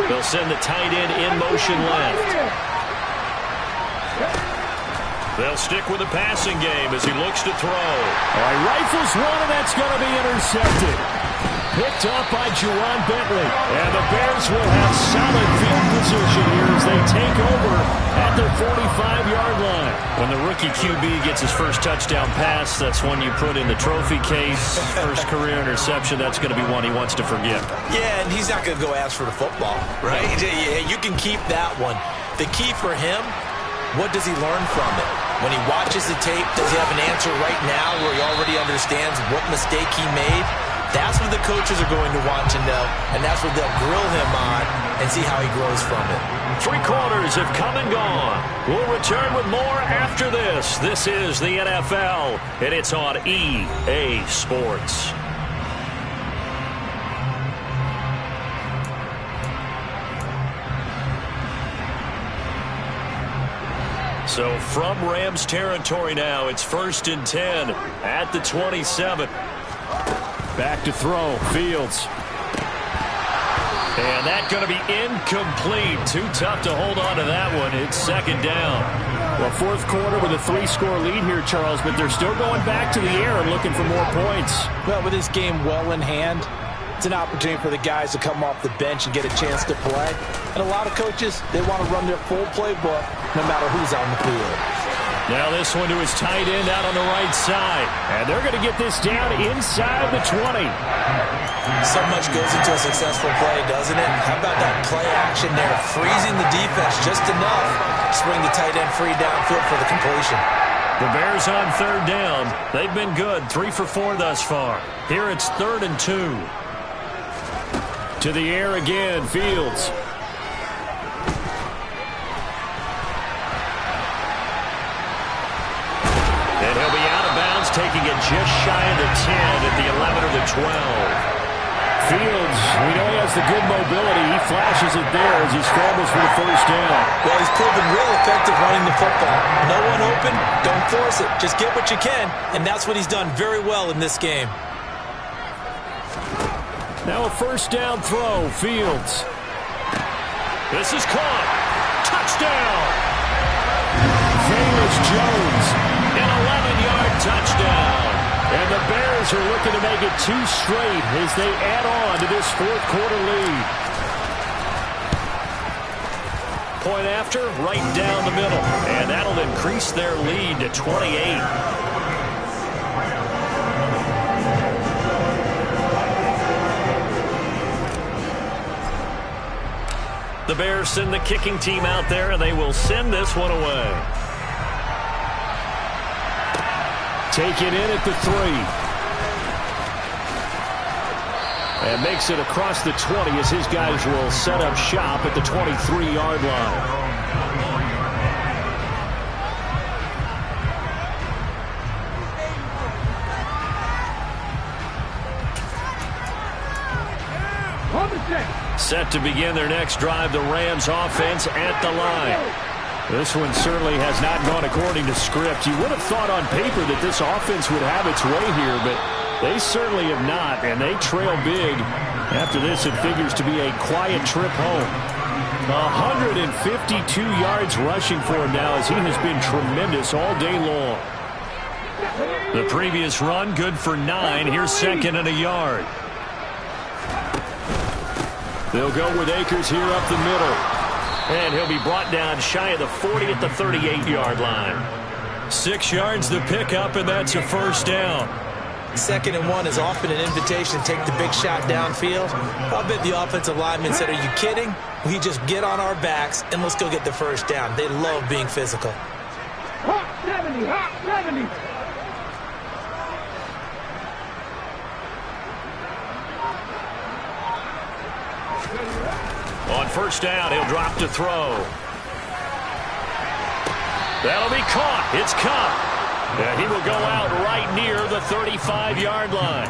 [SPEAKER 2] They'll send the tight end in motion left. They'll stick with the passing game as he looks to throw. All right, rifles one, and that's going to be intercepted. Picked up by Juwan Bentley. And the Bears will have solid field position here as they take over at their 45-yard line. When the rookie QB gets his first touchdown pass, that's one you put in the trophy case. First career interception, that's going to be one he wants to forget.
[SPEAKER 4] Yeah, and he's not going to go ask for the football, right? Yeah, you can keep that one. The key for him what does he learn from it? When he watches the tape, does he have an answer right now where he already understands what mistake he made? That's what the coaches are going to want to know, and that's what they'll grill him on and see how he grows from it.
[SPEAKER 2] 3 quarters have come and gone. We'll return with more after this. This is the NFL, and it's on EA Sports. So from Rams territory now, it's 1st and 10 at the 27. Back to throw, Fields. And that's going to be incomplete. Too tough to hold on to that one. It's 2nd down.
[SPEAKER 5] Well, 4th quarter with a 3-score lead here, Charles, but they're still going back to the air and looking for more points.
[SPEAKER 4] Well, with this game well in hand, it's an opportunity for the guys to come off the bench and get a chance to play. And a lot of coaches, they want to run their full playbook no matter who's on the field.
[SPEAKER 2] Now this one to his tight end out on the right side. And they're going to get this down inside the 20.
[SPEAKER 4] So much goes into a successful play, doesn't it? How about that play action there, freezing the defense just enough to bring the tight end free downfield for the completion.
[SPEAKER 2] The Bears on 3rd down. They've been good, 3 for 4 thus far. Here it's 3rd and 2. To the air again, Fields. And he'll be out of bounds, taking it just shy of the 10 at the 11 or the 12.
[SPEAKER 5] Fields, we know he has the good mobility. He flashes it there as he scrambles for the 1st down.
[SPEAKER 4] Well, he's proven real effective running the football. No one open, don't force it. Just get what you can, and that's what he's done very well in this game.
[SPEAKER 2] Now a 1st down throw, Fields. This is caught. Touchdown!
[SPEAKER 5] Famous Jones.
[SPEAKER 2] An 11-yard touchdown. And the Bears are looking to make it 2 straight as they add on to this 4th quarter lead. Point after, right down the middle. And that'll increase their lead to 28. The Bears send the kicking team out there, and they will send this one away.
[SPEAKER 5] Take it in at the 3. And makes it across the 20 as his guys will set up shop at the 23-yard line.
[SPEAKER 2] Set to begin their next drive, the Rams offense at the line.
[SPEAKER 5] This one certainly has not gone according to script. You would have thought on paper that this offense would have its way here, but they certainly have not, and they trail big. After this, it figures to be a quiet trip home. 152 yards rushing for him now as he has been tremendous all day long.
[SPEAKER 2] The previous run, good for 9. Here's 2nd and a yard.
[SPEAKER 5] They'll go with Akers here up the middle.
[SPEAKER 2] And he'll be brought down shy of the 40 at the 38-yard line. 6 yards to pick up, and that's a 1st down.
[SPEAKER 4] 2nd and 1 is often an invitation to take the big shot downfield. I'll bet the offensive lineman said, are you kidding? We just get on our backs and let's go get the 1st down. They love being physical.
[SPEAKER 6] Hot 70, hot 70.
[SPEAKER 2] On 1st down, he'll drop to throw. That'll be caught. It's caught. And he will go out right near the 35-yard line.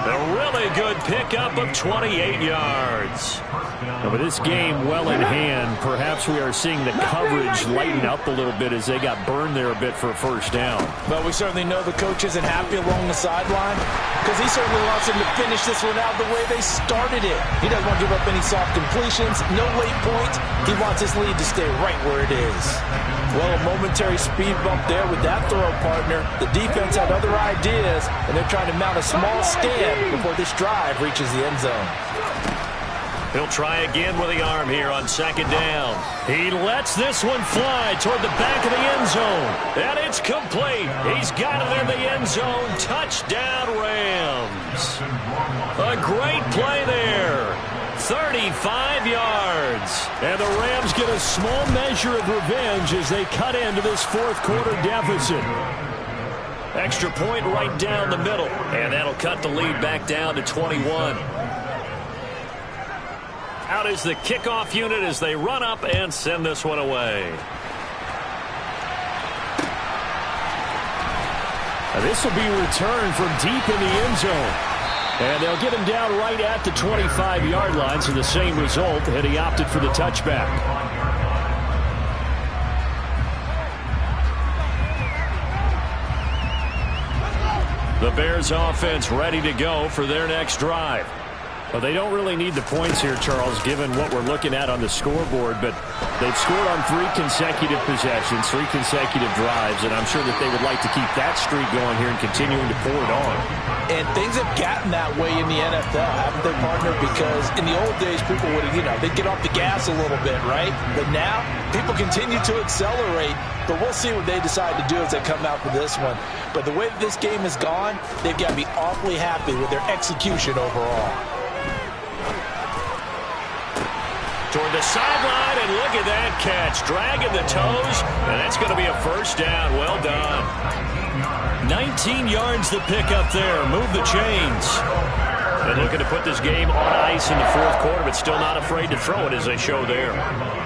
[SPEAKER 2] A really good pickup of 28 yards.
[SPEAKER 5] Now, with this game well in hand, perhaps we are seeing the coverage lighten up a little bit as they got burned there a bit for a 1st down.
[SPEAKER 4] But we certainly know the coach isn't happy along the sideline because he certainly wants them to finish this one out the way they started it. He doesn't want to give up any soft completions, no late points. He wants his lead to stay right where it is. Well, a momentary speed bump there with that throw partner. The defense had other ideas, and they're trying to mount a small stand before this drive reaches the end zone.
[SPEAKER 2] He'll try again with the arm here on 2nd down. He lets this one fly toward the back of the end zone. And it's complete. He's got it in the end zone. Touchdown, Rams. A great play there. 35 yards.
[SPEAKER 5] is. And the Rams get a small measure of revenge as they cut into this fourth quarter deficit.
[SPEAKER 2] Extra point right down the middle. And that'll cut the lead back down to 21. Out is the kickoff unit as they run up and send this one away.
[SPEAKER 5] This will be returned from deep in the end zone. And they'll get him down right at the 25-yard line, so the same result, and he opted for the touchback. The Bears offense ready to go for their next drive. Well, they don't really need the points here, Charles, given what we're looking at on the scoreboard, but they've scored on 3 consecutive possessions, 3 consecutive drives, and I'm sure that they would like to keep that streak going here and continuing to pour it on.
[SPEAKER 4] And things have gotten that way in the NFL, haven't they, partner? Because in the old days, people would, they'd get off the gas a little bit, right? But now, people continue to accelerate, but we'll see what they decide to do as they come out for this one. But the way that this game has gone, they've got to be awfully happy with their execution overall.
[SPEAKER 2] Toward the sideline, and look at that catch. Dragging the toes, and that's going to be a first down. Well done.
[SPEAKER 5] 19 yards to pick up there. Move the chains.
[SPEAKER 2] And looking to put this game on ice in the fourth quarter, but still not afraid to throw it as they show there.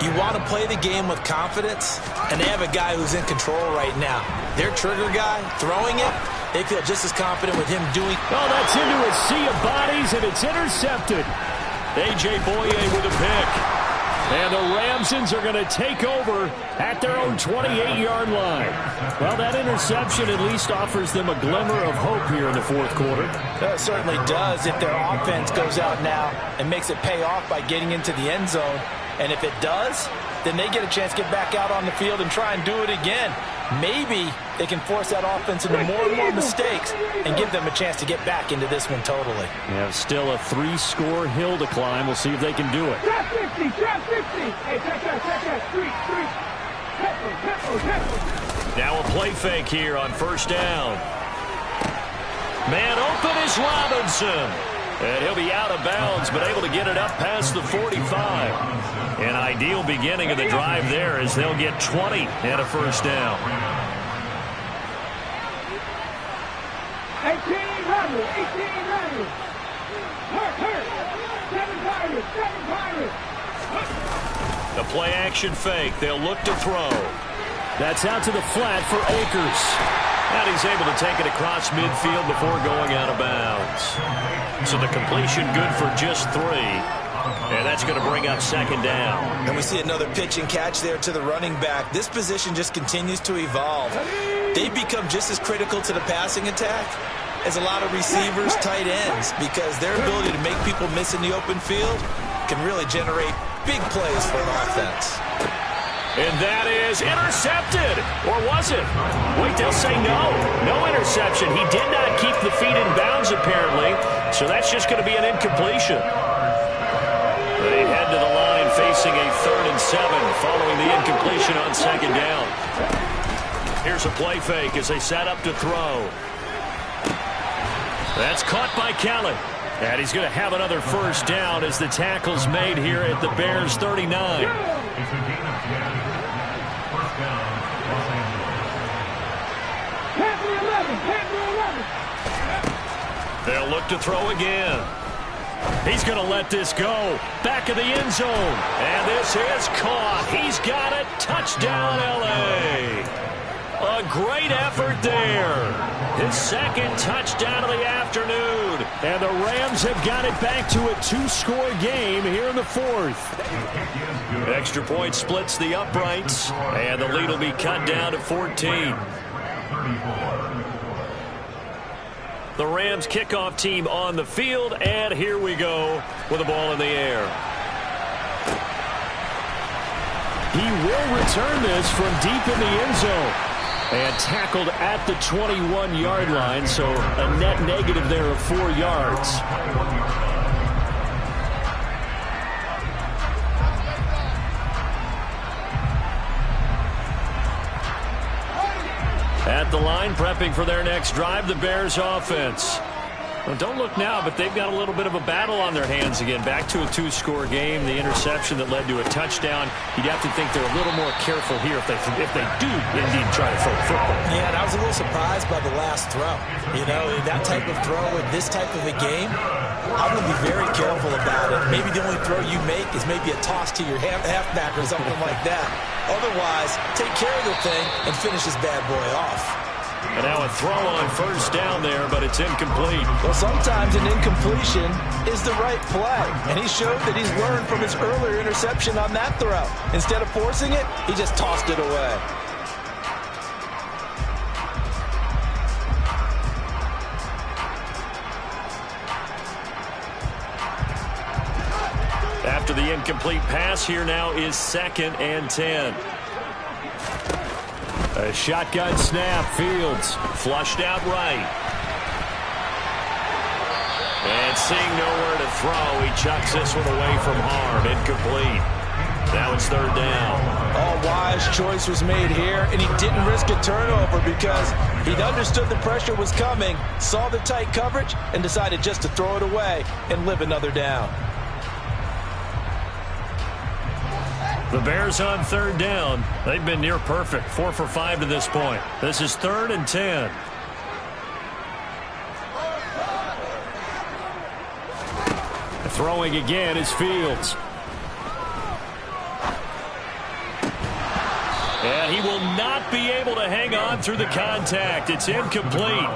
[SPEAKER 4] You want to play the game with confidence, and they have a guy who's in control right now. Their trigger guy, throwing it, they feel just as confident with him doing.
[SPEAKER 5] Oh, that's into a sea of bodies, and it's intercepted. A.J. Boye with a pick. And the Ramsons are going to take over at their own 28-yard line. Well, that interception at least offers them a glimmer of hope here in the fourth quarter.
[SPEAKER 4] It certainly does if their offense goes out now and makes it pay off by getting into the end zone. And if it does, then they get a chance to get back out on the field and try and do it again. Maybe they can force that offense into more and more mistakes and give them a chance to get back into this one totally.
[SPEAKER 5] They have still a 3-score hill to climb. We'll see if they can do it.
[SPEAKER 6] Trap 50, trap 50. Hey, check that. Street. Tempo.
[SPEAKER 2] Now a play fake here on first down. Man open is Robinson. And he'll be out of bounds, but able to get it up past the 45. An ideal beginning of the drive there as they'll get 20 and a first down.
[SPEAKER 6] 18 runners. Hurt. 7 pirates.
[SPEAKER 2] The play action fake. They'll look to throw.
[SPEAKER 5] That's out to the flat for Akers.
[SPEAKER 2] And he's able to take it across midfield before going out of bounds. So the completion good for just 3. And that's going to bring up second down.
[SPEAKER 4] And we see another pitch and catch there to the running back. This position just continues to evolve. They become just as critical to the passing attack as a lot of receivers, tight ends, because their ability to make people miss in the open field can really generate big plays for an offense.
[SPEAKER 2] And that is intercepted. Or was it? Wait, they'll say no. No interception. He did not keep the feet in bounds, apparently. So that's just going to be an incompletion. They head to the line facing a 3rd and 7 following the incompletion on second down. Here's a play fake as they set up to throw. That's caught by Kellen. And he's going to have another first down as the tackle's made here at the Bears 39. They'll look to throw again. He's going to let this go. Back of the end zone. And this is caught. He's got it. Touchdown, L.A. A great effort there. His second touchdown of the afternoon.
[SPEAKER 5] And the Rams have got it back to a 2-score game here in the fourth.
[SPEAKER 2] Extra point splits the uprights. And the lead will be cut down to 14. The Rams kickoff team on the field, and here we go with the ball in the air.
[SPEAKER 5] He will return this from deep in the end zone. And tackled at the 21-yard line, so a net negative there of 4 yards. At the line, prepping for their next drive, the Bears offense. Well, don't look now, but they've got a little bit of a battle on their hands again. Back to a 2-score game. The interception that led to a touchdown. You'd have to think they're a little more careful here if they do indeed try to throw the football.
[SPEAKER 4] Yeah, and I was a little surprised by the last throw. You know, that type of throw in this type of a game, I'm going to be very careful about it. Maybe the only throw you make is maybe a toss to your halfback or something like that. Otherwise, take care of the thing and finish this bad boy off.
[SPEAKER 5] And now a throw on first down there, but it's incomplete.
[SPEAKER 3] Well, sometimes an incompletion is the right play. And he showed that he's learned from his earlier interception on that throw. Instead of forcing it, he just tossed it away.
[SPEAKER 5] After the incomplete pass, here now is 2nd and 10. A shotgun snap. Fields flushed out right. And seeing nowhere to throw, he chucks this one away from harm. Incomplete. Now it's 3rd down.
[SPEAKER 3] A wise choice was made here, and he didn't risk a turnover because he understood the pressure was coming, saw the tight coverage, and decided just to throw it away and live another down.
[SPEAKER 5] The Bears on 3rd down. They've been near perfect. 4 for 5 to this point. This is 3rd and 10. Throwing again is Fields. And he will not be able to hang on through the contact. It's incomplete.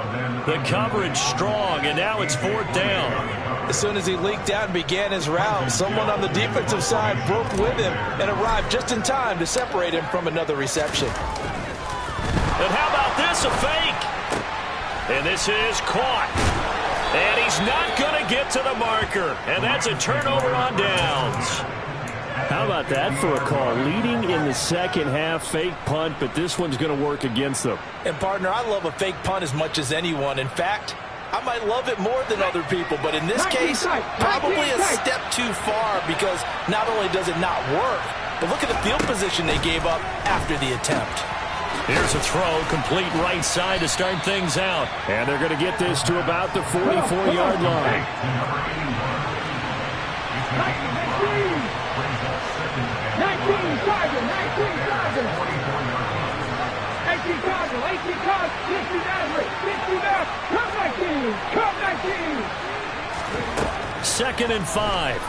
[SPEAKER 5] The coverage strong, and now it's 4th down.
[SPEAKER 3] As soon as he leaked out and began his round, someone on the defensive side broke with him and arrived just in time to separate him from another reception.
[SPEAKER 5] And how about this, a fake? And this is caught. And he's not going to get to the marker. And that's a turnover on downs. How about that for a call? Leading in the second half, fake punt, but this one's going to work against them.
[SPEAKER 3] And, partner, I love a fake punt as much as anyone. In fact, I might love it more than other people, but in this case, probably a step too far because not only does it not work, but look at the field position they gave up after the attempt.
[SPEAKER 5] Here's a throw, complete right side to start things out. And they're going to get this to about the 44-yard line.
[SPEAKER 6] 19 Cardinal, 18 Cardinal, 60 Maverick, 60 Maverick, come 19.
[SPEAKER 5] 2nd and 5.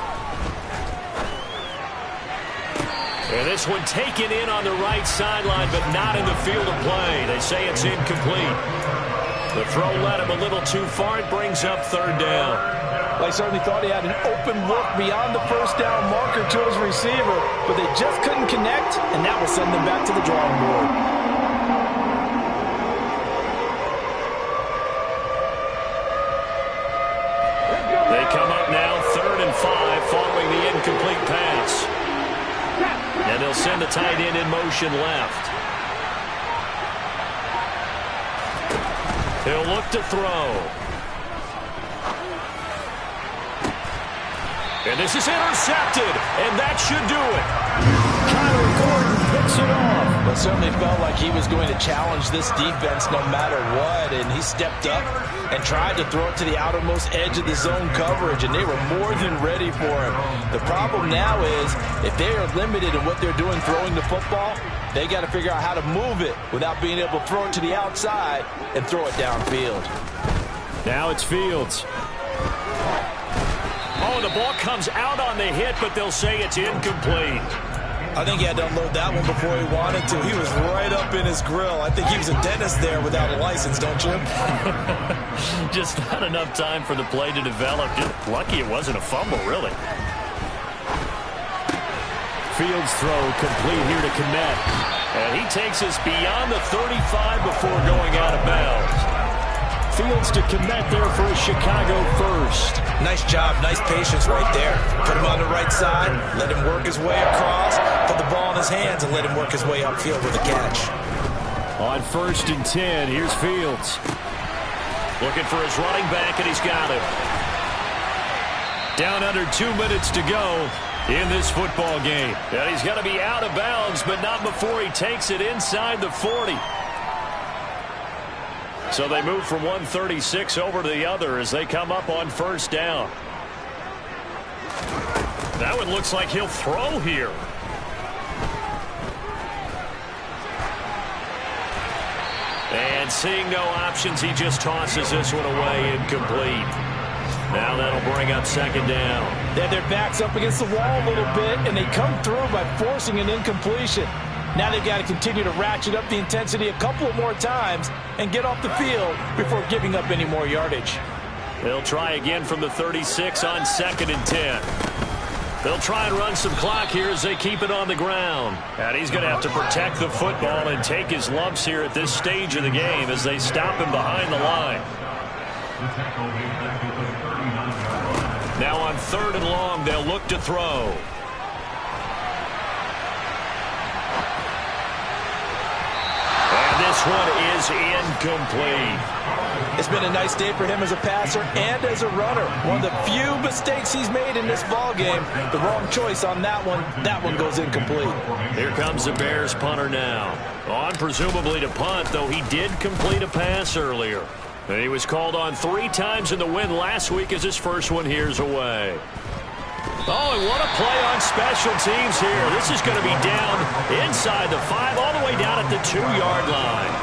[SPEAKER 5] And this one taken in on the right sideline, but not in the field of play. They say it's incomplete. The throw led him a little too far. It brings up 3rd down.
[SPEAKER 3] Well, he certainly thought he had an open look beyond the first down marker to his receiver, but they just couldn't connect, and that will send them back to the drawing board.
[SPEAKER 5] They come up now 3rd and 5 following the incomplete pass. And they'll send the tight end in motion left. He'll look to throw. And this is intercepted, and that should do it. Kyler Gordon picks it off.
[SPEAKER 3] Well, it certainly felt like he was going to challenge this defense no matter what, and he stepped up and tried to throw it to the outermost edge of the zone coverage, and they were more than ready for him. The problem now is if they are limited in what they're doing throwing the football, they got to figure out how to move it without being able to throw it to the outside and throw it downfield.
[SPEAKER 5] Now it's Fields. Oh, the ball comes out on the hit, but they'll say it's incomplete.
[SPEAKER 4] I think he had to unload that one before he wanted to. He was right up in his grill. I think he was a dentist there without a license, don't you?
[SPEAKER 5] Just not enough time for the play to develop. Just lucky it wasn't a fumble, really. Fields throw complete here to Kmet. And he takes us beyond the 35 before going out of bounds. Fields to Kmet there for a Chicago first.
[SPEAKER 4] Nice job, nice patience right there. Put him on the right side, let him work his way across, put the ball in his hands, and let him work his way upfield with a catch.
[SPEAKER 5] On 1st and 10, here's Fields. Looking for his running back, and he's got him. Down under 2 minutes to go in this football game. And he's going to be out of bounds, but not before he takes it inside the 40.
[SPEAKER 2] So they move from 136 over to the other as they come up on first down. That one looks like he'll throw here. And seeing no options, he just tosses this one away, incomplete. Now that'll bring up second down.
[SPEAKER 4] They have their backs up against the wall a little bit, and they come through by forcing an incompletion. Now they've got to continue to ratchet up the intensity a couple of more times and get off the field before giving up any more yardage.
[SPEAKER 2] They'll try again from the 36 on 2nd and 10. They'll try and run some clock here as they keep it on the ground. And he's going to have to protect the football and take his lumps here at this stage of the game as they stop him behind the line. Now on 3rd and long, they'll look to throw. And this one is incomplete.
[SPEAKER 4] It's been a nice day for him as a passer and as a runner. One of the few mistakes he's made in this ball game. The wrong choice on that one. That one goes incomplete.
[SPEAKER 2] Here comes the Bears punter now. On presumably to punt, though he did complete a pass earlier. And he was called on 3 times in the win last week as his first one here's away. Oh, and what a play on special teams here. This is going to be down inside the 5, all the way down at the 2-yard line.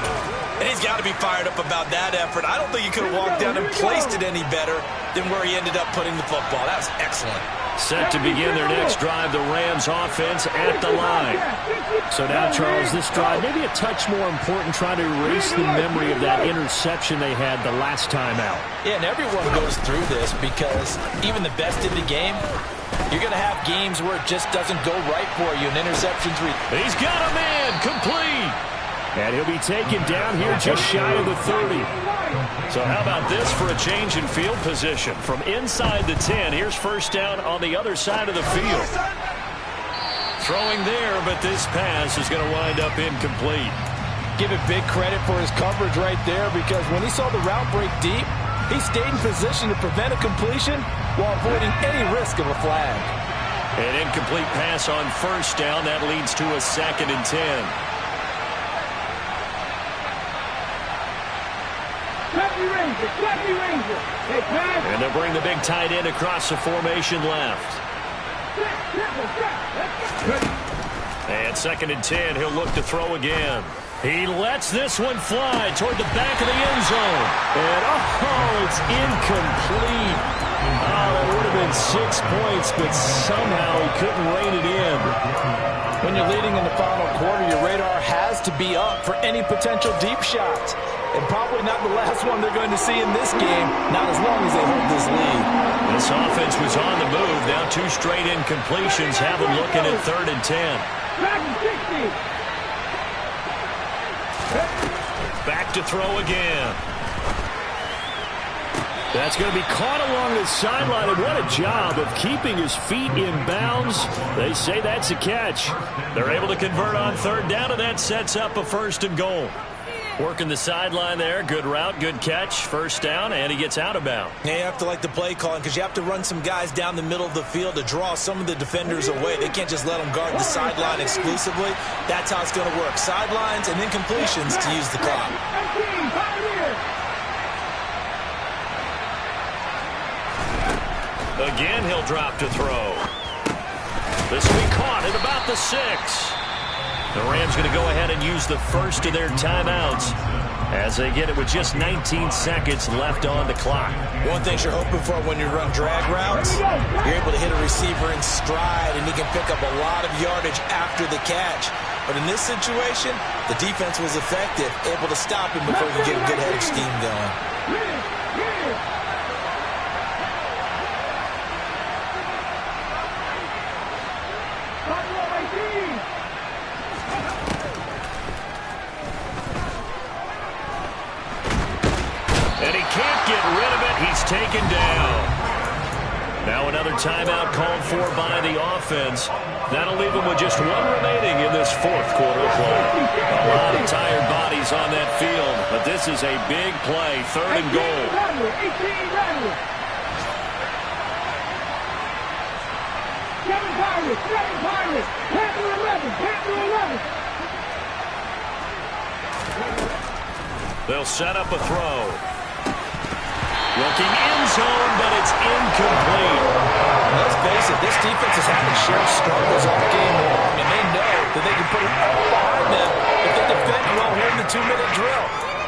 [SPEAKER 4] And he's got to be fired up about that effort. I don't think he could have walked down and placed it any better than where he ended up putting the football. That was excellent.
[SPEAKER 2] Set to begin their next drive, the Rams offense at the line.
[SPEAKER 5] So now, Charles, this drive maybe a touch more important, trying to erase the memory of that interception they had the last time out.
[SPEAKER 4] Yeah, and everyone goes through this because even the best in the game, you're going to have games where it just doesn't go right for you, and interceptions.
[SPEAKER 2] He's got a man, complete.
[SPEAKER 5] And he'll be taken down here just shy of the 30.
[SPEAKER 2] So how about this for a change in field position? From inside the 10, here's first down on the other side of the field. Throwing there, but this pass is going to wind up incomplete.
[SPEAKER 4] Give it big credit for his coverage right there, because when he saw the route break deep, he stayed in position to prevent a completion while avoiding any risk of a flag.
[SPEAKER 2] An incomplete pass on first down. That leads to a 2nd and 10. And they'll bring the big tight end across the formation left. And 2nd and 10, he'll look to throw again. He lets this one fly toward the back of the end zone.
[SPEAKER 5] And, oh, it's incomplete. Oh, that would have been 6 points, but somehow he couldn't rein it in.
[SPEAKER 4] When you're leading in the final quarter, your radar has to be up for any potential deep shots. And probably not the last one they're going to see in this game, not as long as they hold this lead.
[SPEAKER 2] This offense was on the move. Now 2 straight incompletions have them looking at 3rd and 10. Back to throw again.
[SPEAKER 5] That's going to be caught along the sideline, and what a job of keeping his feet in bounds. They say that's a catch.
[SPEAKER 2] They're able to convert on 3rd down, and that sets up a 1st and goal. Working the sideline there. Good route, good catch. First down, and he gets out of bounds.
[SPEAKER 4] Yeah, you have to like the play calling because you have to run some guys down the middle of the field to draw some of the defenders away. They can't just let them guard the sideline exclusively. That's how it's going to work. Sidelines and incompletions to use the clock.
[SPEAKER 2] Again, he'll drop to throw. This will be caught at about the 6. The Rams going to go ahead and use the first of their timeouts as they get it with just 19 seconds left on the clock.
[SPEAKER 4] One thing you're hoping for when you run drag routes, you're able to hit a receiver in stride, and he can pick up a lot of yardage after the catch. But in this situation, the defense was effective, able to stop him before he could get a good head of steam going.
[SPEAKER 2] And he can't get rid of it. He's taken down. Now another timeout called for by the offense. That'll leave him with just 1 remaining in this 4th quarter of play. A lot of tired bodies on that field, but this is a big play. 3rd and goal. They'll set up a throw. Looking end zone, but it's incomplete.
[SPEAKER 4] Let's face it, this defense has had its share of struggles all game long, and they know that they can put it all behind them if they defend well here in the 2-minute drill.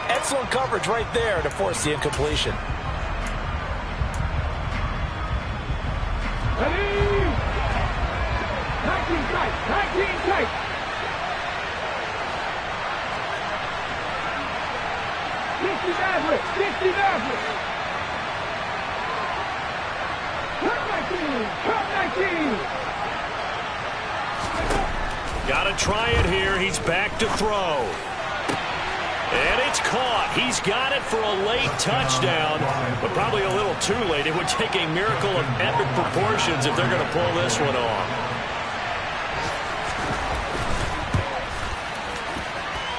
[SPEAKER 4] Excellent coverage right there to force the incompletion.
[SPEAKER 6] Ready? 19 tight, 19 tight. Maverick, 50 Maverick. Cut 19.
[SPEAKER 2] Got to try it here. He's back to throw. And it's caught. He's got it for a late touchdown, but probably a little too late. It would take a miracle of epic proportions if they're going to pull this one off.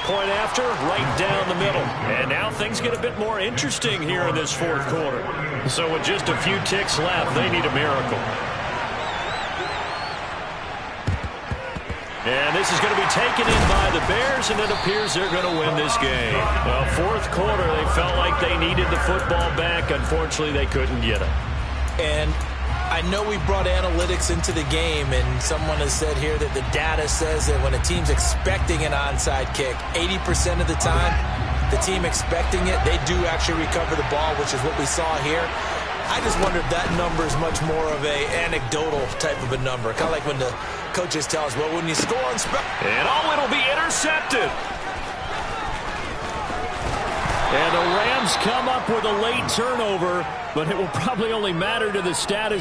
[SPEAKER 2] Point after, right down the middle. And now things get a bit more interesting here in this fourth quarter. So with just a few ticks left, they need a miracle. And this is going to be taken in by the Bears, and it appears they're going to win this game. Well, fourth quarter, they felt like they needed the football back. Unfortunately, they couldn't get it.
[SPEAKER 4] And I know we brought analytics into the game, and someone has said here that the data says that when a team's expecting an onside kick, 80% of the time, the team expecting it, they do actually recover the ball, which is what we saw here. I just wonder if that number is much more of a anecdotal type of a number. Kind of like when the coaches tell us, well, when you score on
[SPEAKER 2] and it'll be intercepted. And the Rams come up with a late turnover, but it will probably only matter to the status